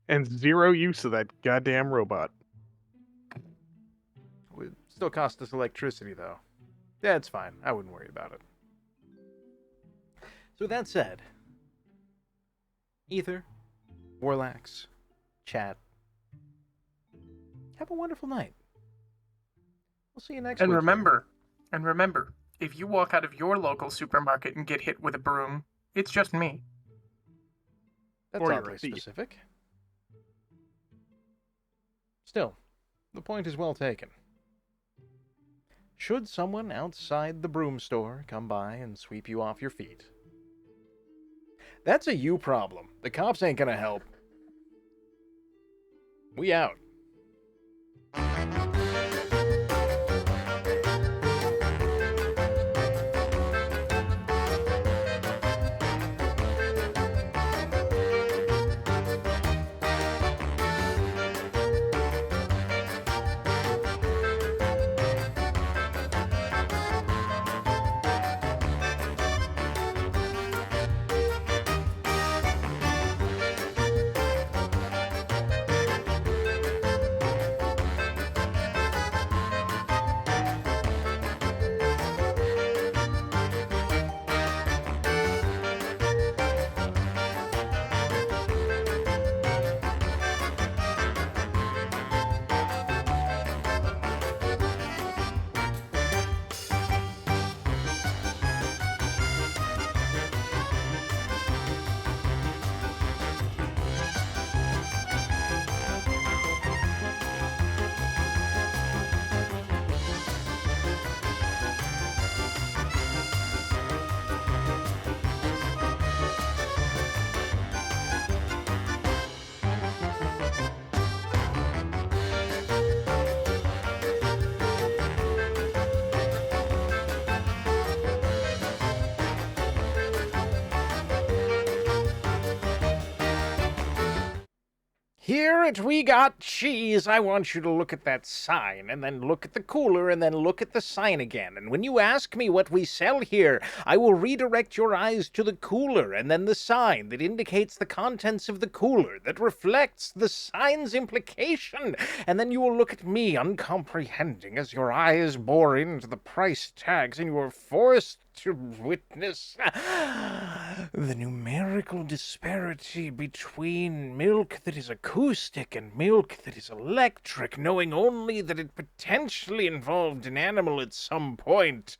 And 0 use of that goddamn robot. Would still cost us electricity, though. Yeah, it's fine. I wouldn't worry about it. So with that said, Ether, Warlax, chat, have a wonderful night. We'll see you next week. And remember, if you walk out of your local supermarket and get hit with a broom, it's just me. That's Or you're oddly a thief. specific. Still, the point is well taken. Should someone outside the broom store come by and sweep you off your feet, that's a you problem. The cops ain't gonna help. We out. Here at We Got Cheese, I want you to look at that sign, and then look at the cooler, and then look at the sign again. And when you ask me what we sell here, I will redirect your eyes to the cooler, and then the sign that indicates the contents of the cooler, that reflects the sign's implication. And then you will look at me, uncomprehending, as your eyes bore into the price tags, and you are forced to witness the numerical disparity between milk that is acoustic and milk that is electric, knowing only that it potentially involved an animal at some point.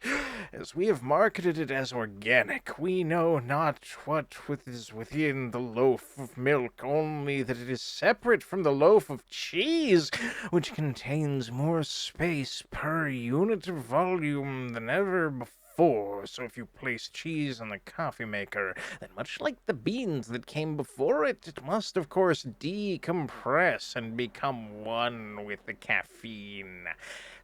As we have marketed it as organic, we know not what is within the loaf of milk, only that it is separate from the loaf of cheese, which contains more space per unit of volume than ever before. So if you place cheese in the coffee maker, then much like the beans that came before it, it must of course decompress and become one with the caffeine.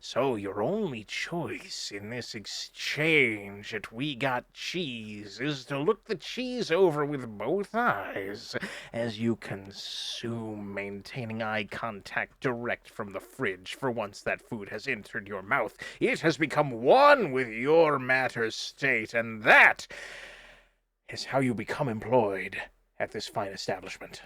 So your only choice in this exchange at We Got Cheese is to look the cheese over with both eyes as you consume, maintaining eye contact direct from the fridge, for once that food has entered your mouth, it has become one with your matter state, and that is how you become employed at this fine establishment.